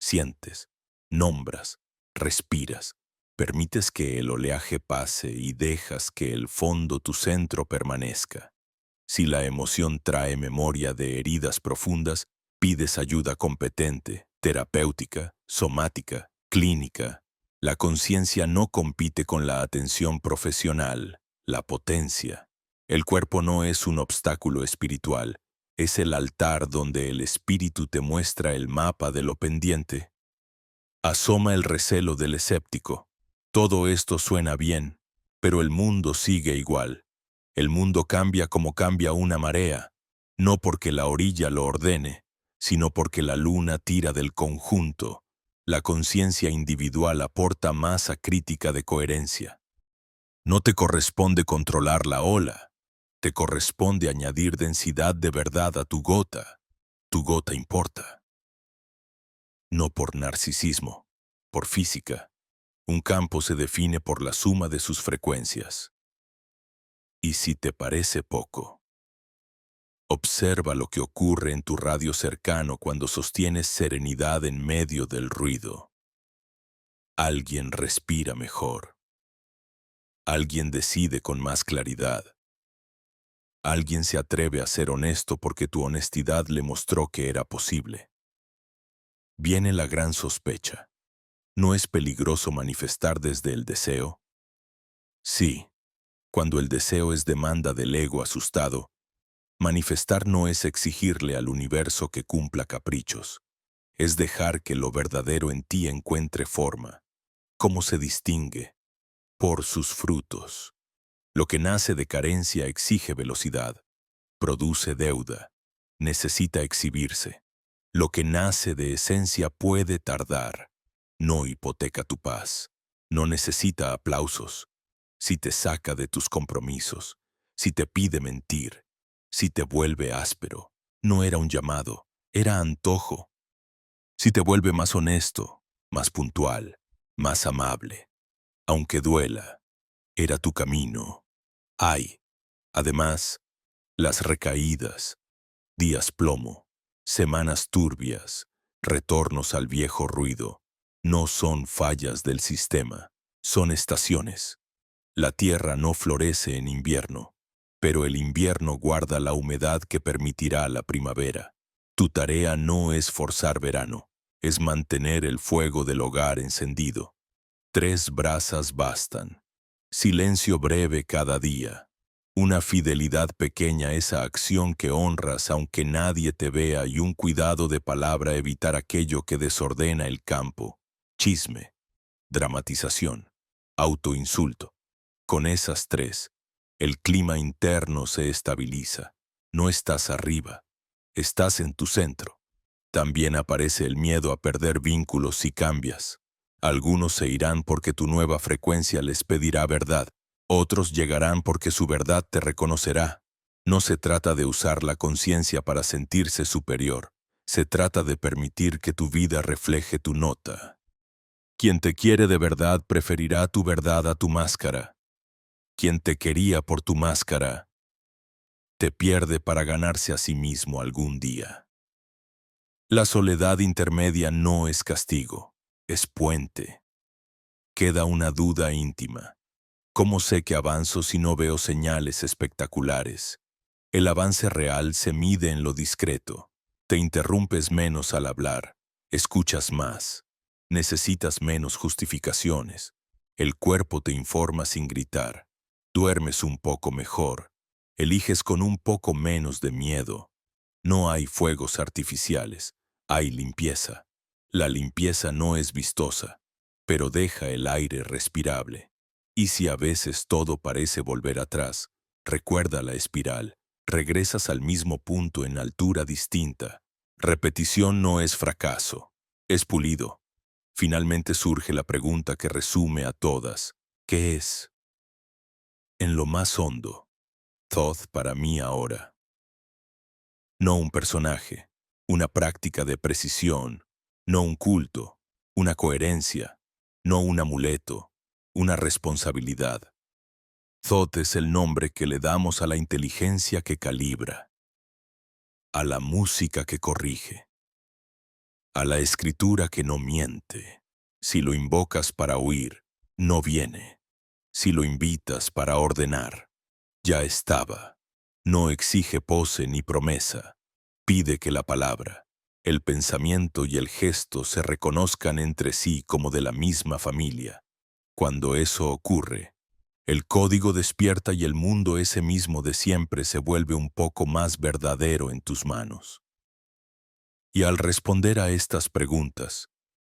[SPEAKER 1] Sientes, nombras, respiras. Permites que el oleaje pase y dejas que el fondo, tu centro, permanezca. Si la emoción trae memoria de heridas profundas, pides ayuda competente, terapéutica, somática, clínica. La conciencia no compite con la atención profesional, la potencia. El cuerpo no es un obstáculo espiritual, es el altar donde el espíritu te muestra el mapa de lo pendiente. Asoma el recelo del escéptico. Todo esto suena bien, pero el mundo sigue igual. El mundo cambia como cambia una marea, no porque la orilla lo ordene, sino porque la luna tira del conjunto. La conciencia individual aporta masa crítica de coherencia. No te corresponde controlar la ola, te corresponde añadir densidad de verdad a tu gota. Tu gota importa. No por narcisismo, por física. Un campo se define por la suma de sus frecuencias. Y si te parece poco, observa lo que ocurre en tu radio cercano cuando sostienes serenidad en medio del ruido. Alguien respira mejor. Alguien decide con más claridad. Alguien se atreve a ser honesto porque tu honestidad le mostró que era posible. Viene la gran sospecha. ¿No es peligroso manifestar desde el deseo? Sí, cuando el deseo es demanda del ego asustado, manifestar no es exigirle al universo que cumpla caprichos, es dejar que lo verdadero en ti encuentre forma. ¿Cómo se distingue? Por sus frutos. Lo que nace de carencia exige velocidad, produce deuda, necesita exhibirse. Lo que nace de esencia puede tardar, no hipoteca tu paz, no necesita aplausos. Si te saca de tus compromisos, si te pide mentir, si te vuelve áspero, no era un llamado, era antojo. Si te vuelve más honesto, más puntual, más amable, aunque duela, era tu camino. Hay, además, las recaídas, días plomo, semanas turbias, retornos al viejo ruido, no son fallas del sistema, son estaciones. La tierra no florece en invierno, pero el invierno guarda la humedad que permitirá la primavera. Tu tarea no es forzar verano, es mantener el fuego del hogar encendido. 3 brasas bastan. Silencio breve cada día. Una fidelidad pequeña a esa acción que honras aunque nadie te vea y un cuidado de palabra evitar aquello que desordena el campo. Chisme, dramatización, autoinsulto. Con esas 3, el clima interno se estabiliza. No estás arriba, estás en tu centro. También aparece el miedo a perder vínculos si cambias. Algunos se irán porque tu nueva frecuencia les pedirá verdad. Otros llegarán porque su verdad te reconocerá. No se trata de usar la conciencia para sentirse superior. Se trata de permitir que tu vida refleje tu nota. Quien te quiere de verdad preferirá tu verdad a tu máscara. Quien te quería por tu máscara, te pierde para ganarse a sí mismo algún día. La soledad intermedia no es castigo, es puente. Queda una duda íntima. ¿Cómo sé que avanzo si no veo señales espectaculares? El avance real se mide en lo discreto. Te interrumpes menos al hablar, escuchas más. Necesitas menos justificaciones. El cuerpo te informa sin gritar. Duermes un poco mejor. Eliges con un poco menos de miedo. No hay fuegos artificiales, hay limpieza. La limpieza no es vistosa, pero deja el aire respirable. Y si a veces todo parece volver atrás, recuerda la espiral. Regresas al mismo punto en altura distinta. Repetición no es fracaso, es pulido. Finalmente surge la pregunta que resume a todas. ¿Qué es? En lo más hondo, Thoth para mí ahora. No un personaje, una práctica de precisión, no un culto, una coherencia, no un amuleto, una responsabilidad. Thoth es el nombre que le damos a la inteligencia que calibra, a la música que corrige, a la escritura que no miente. Si lo invocas para huir, no viene. Si lo invitas para ordenar, ya estaba. No exige pose ni promesa. Pide que la palabra, el pensamiento y el gesto se reconozcan entre sí como de la misma familia. Cuando eso ocurre, el código despierta y el mundo ese mismo de siempre se vuelve un poco más verdadero en tus manos. Y al responder a estas preguntas,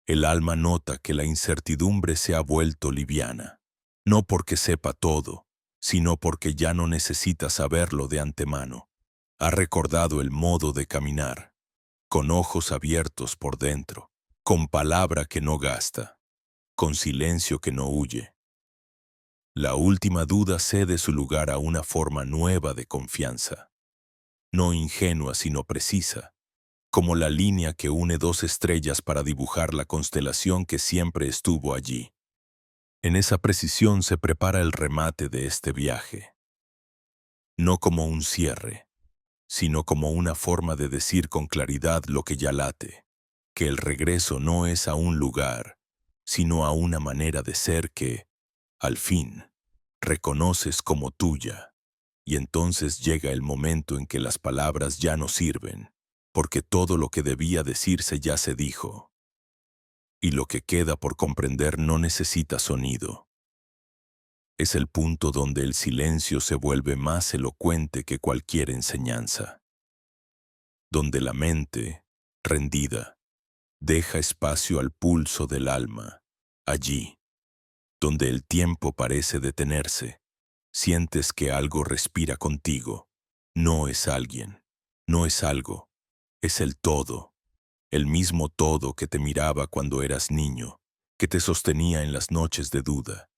[SPEAKER 1] El alma nota que la incertidumbre se ha vuelto liviana, no porque sepa todo, sino porque ya no necesita saberlo de antemano. Ha recordado el modo de caminar, con ojos abiertos por dentro, con palabra que no gasta, con silencio que no huye. La última duda cede su lugar a una forma nueva de confianza, no ingenua sino precisa, como la línea que une dos estrellas para dibujar la constelación que siempre estuvo allí. En esa precisión se prepara el remate de este viaje, no como un cierre, sino como una forma de decir con claridad lo que ya late, que el regreso no es a un lugar, sino a una manera de ser que, al fin, reconoces como tuya. Y entonces llega el momento en que las palabras ya no sirven, porque todo lo que debía decirse ya se dijo, y lo que queda por comprender no necesita sonido. Es el punto donde el silencio se vuelve más elocuente que cualquier enseñanza, donde la mente, rendida, deja espacio al pulso del alma, allí, donde el tiempo parece detenerse. Sientes que algo respira contigo. No es alguien, no es algo, es el todo, el mismo todo que te miraba cuando eras niño, que te sostenía en las noches de duda,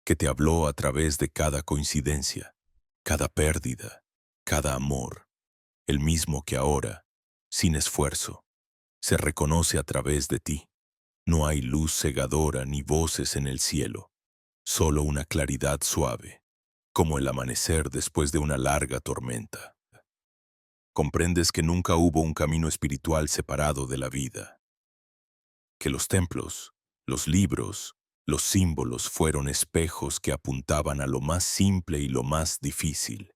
[SPEAKER 1] que te habló a través de cada coincidencia, cada pérdida, cada amor, el mismo que ahora, sin esfuerzo, se reconoce a través de ti. No hay luz cegadora ni voces en el cielo, solo una claridad suave, como el amanecer después de una larga tormenta. Comprendes que nunca hubo un camino espiritual separado de la vida, que los templos, los libros, los símbolos fueron espejos que apuntaban a lo más simple y lo más difícil.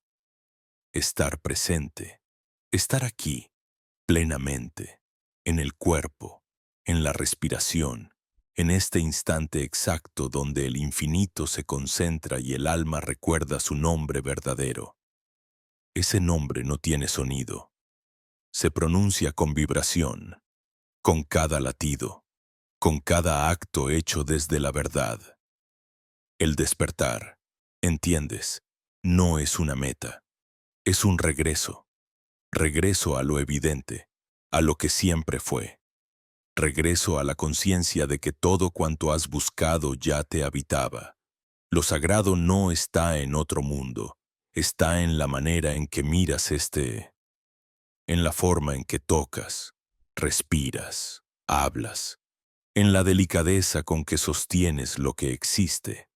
[SPEAKER 1] Estar presente, estar aquí, plenamente, en el cuerpo, en la respiración, en este instante exacto donde el infinito se concentra y el alma recuerda su nombre verdadero. Ese nombre no tiene sonido. Se pronuncia con vibración, con cada latido, con cada acto hecho desde la verdad. El despertar, ¿entiendes? No es una meta, es un regreso. Regreso a lo evidente, a lo que siempre fue. Regreso a la conciencia de que todo cuanto has buscado ya te habitaba. Lo sagrado no está en otro mundo, está en la manera en que miras en la forma en que tocas, respiras, hablas, en la delicadeza con que sostienes lo que existe,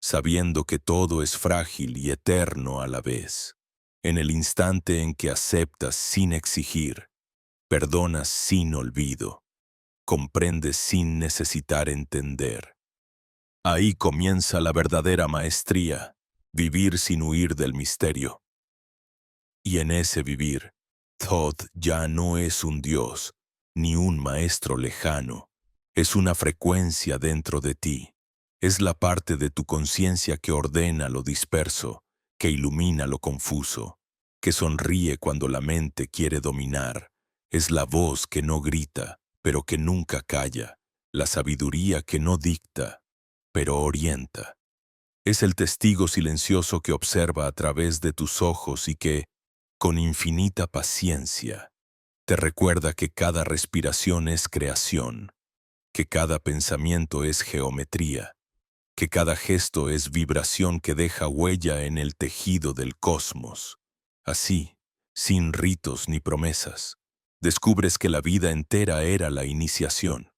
[SPEAKER 1] sabiendo que todo es frágil y eterno a la vez, en el instante en que aceptas sin exigir, perdonas sin olvido, comprendes sin necesitar entender. Ahí comienza la verdadera maestría, vivir sin huir del misterio. Y en ese vivir, Thoth ya no es un dios, ni un maestro lejano. Es una frecuencia dentro de ti. Es la parte de tu conciencia que ordena lo disperso, que ilumina lo confuso, que sonríe cuando la mente quiere dominar. Es la voz que no grita, pero que nunca calla. La sabiduría que no dicta, pero orienta. Es el testigo silencioso que observa a través de tus ojos y que, con infinita paciencia, te recuerda que cada respiración es creación, que cada pensamiento es geometría, que cada gesto es vibración que deja huella en el tejido del cosmos. Así, sin ritos ni promesas, descubres que la vida entera era la iniciación,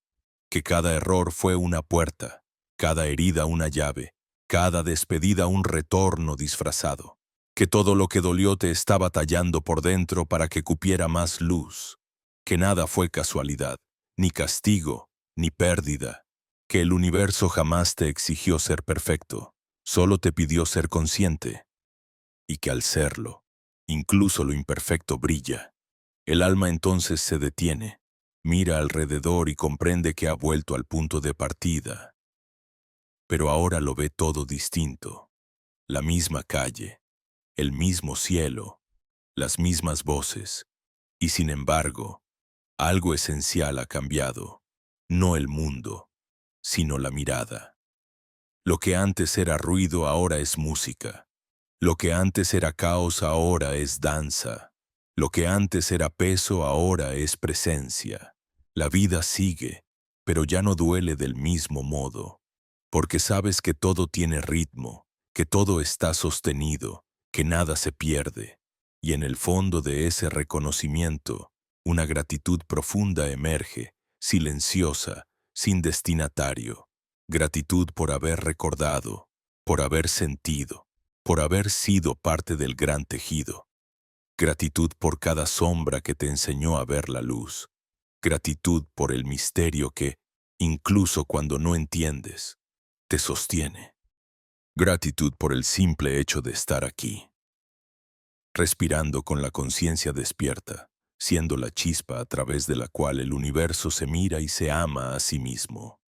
[SPEAKER 1] que cada error fue una puerta, cada herida una llave, cada despedida un retorno disfrazado, que todo lo que dolió te estaba tallando por dentro para que cupiera más luz, que nada fue casualidad, ni castigo, ni pérdida, que el universo jamás te exigió ser perfecto, solo te pidió ser consciente, y que al serlo, incluso lo imperfecto brilla. El alma entonces se detiene, mira alrededor y comprende que ha vuelto al punto de partida. Pero ahora lo ve todo distinto. La misma calle, el mismo cielo, las mismas voces. Y sin embargo, algo esencial ha cambiado. no el mundo, sino la mirada. Lo que antes era ruido ahora es música. Lo que antes era caos ahora es danza. Lo que antes era peso ahora es presencia. La vida sigue, pero ya no duele del mismo modo, porque sabes que todo tiene ritmo, que todo está sostenido, que nada se pierde. Y en el fondo de ese reconocimiento, una gratitud profunda emerge, silenciosa, sin destinatario. Gratitud por haber recordado, por haber sentido, por haber sido parte del gran tejido. Gratitud por cada sombra que te enseñó a ver la luz. Gratitud por el misterio que, incluso cuando no entiendes, te sostiene. Gratitud por el simple hecho de estar aquí, respirando con la conciencia despierta, siendo la chispa a través de la cual el universo se mira y se ama a sí mismo.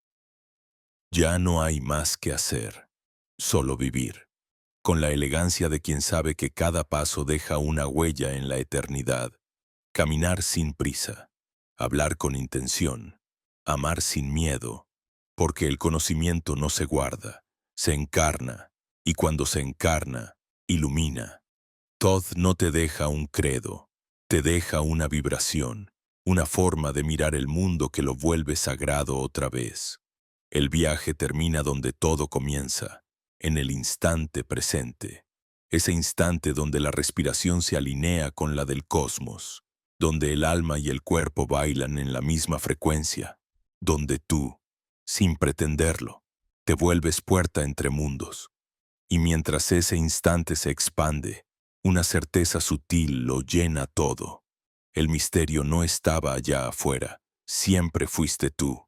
[SPEAKER 1] Ya no hay más que hacer, solo vivir, con la elegancia de quien sabe que cada paso deja una huella en la eternidad, caminar sin prisa, hablar con intención, amar sin miedo, porque el conocimiento no se guarda, se encarna, y cuando se encarna, ilumina. Todd no te deja un credo, te deja una vibración, una forma de mirar el mundo que lo vuelve sagrado otra vez. El viaje termina donde todo comienza, en el instante presente, ese instante donde la respiración se alinea con la del cosmos, donde el alma y el cuerpo bailan en la misma frecuencia, donde tú, sin pretenderlo, te vuelves puerta entre mundos. Y mientras ese instante se expande, una certeza sutil lo llena todo. El misterio no estaba allá afuera, siempre fuiste tú.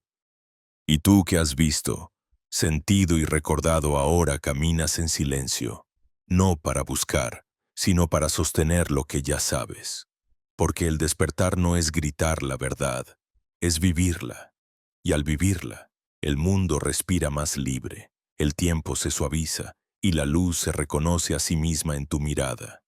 [SPEAKER 1] Y tú que has visto, sentido y recordado ahora caminas en silencio, no para buscar, sino para sostener lo que ya sabes. Porque el despertar no es gritar la verdad, es vivirla. Y al vivirla, el mundo respira más libre, el tiempo se suaviza y la luz se reconoce a sí misma en tu mirada.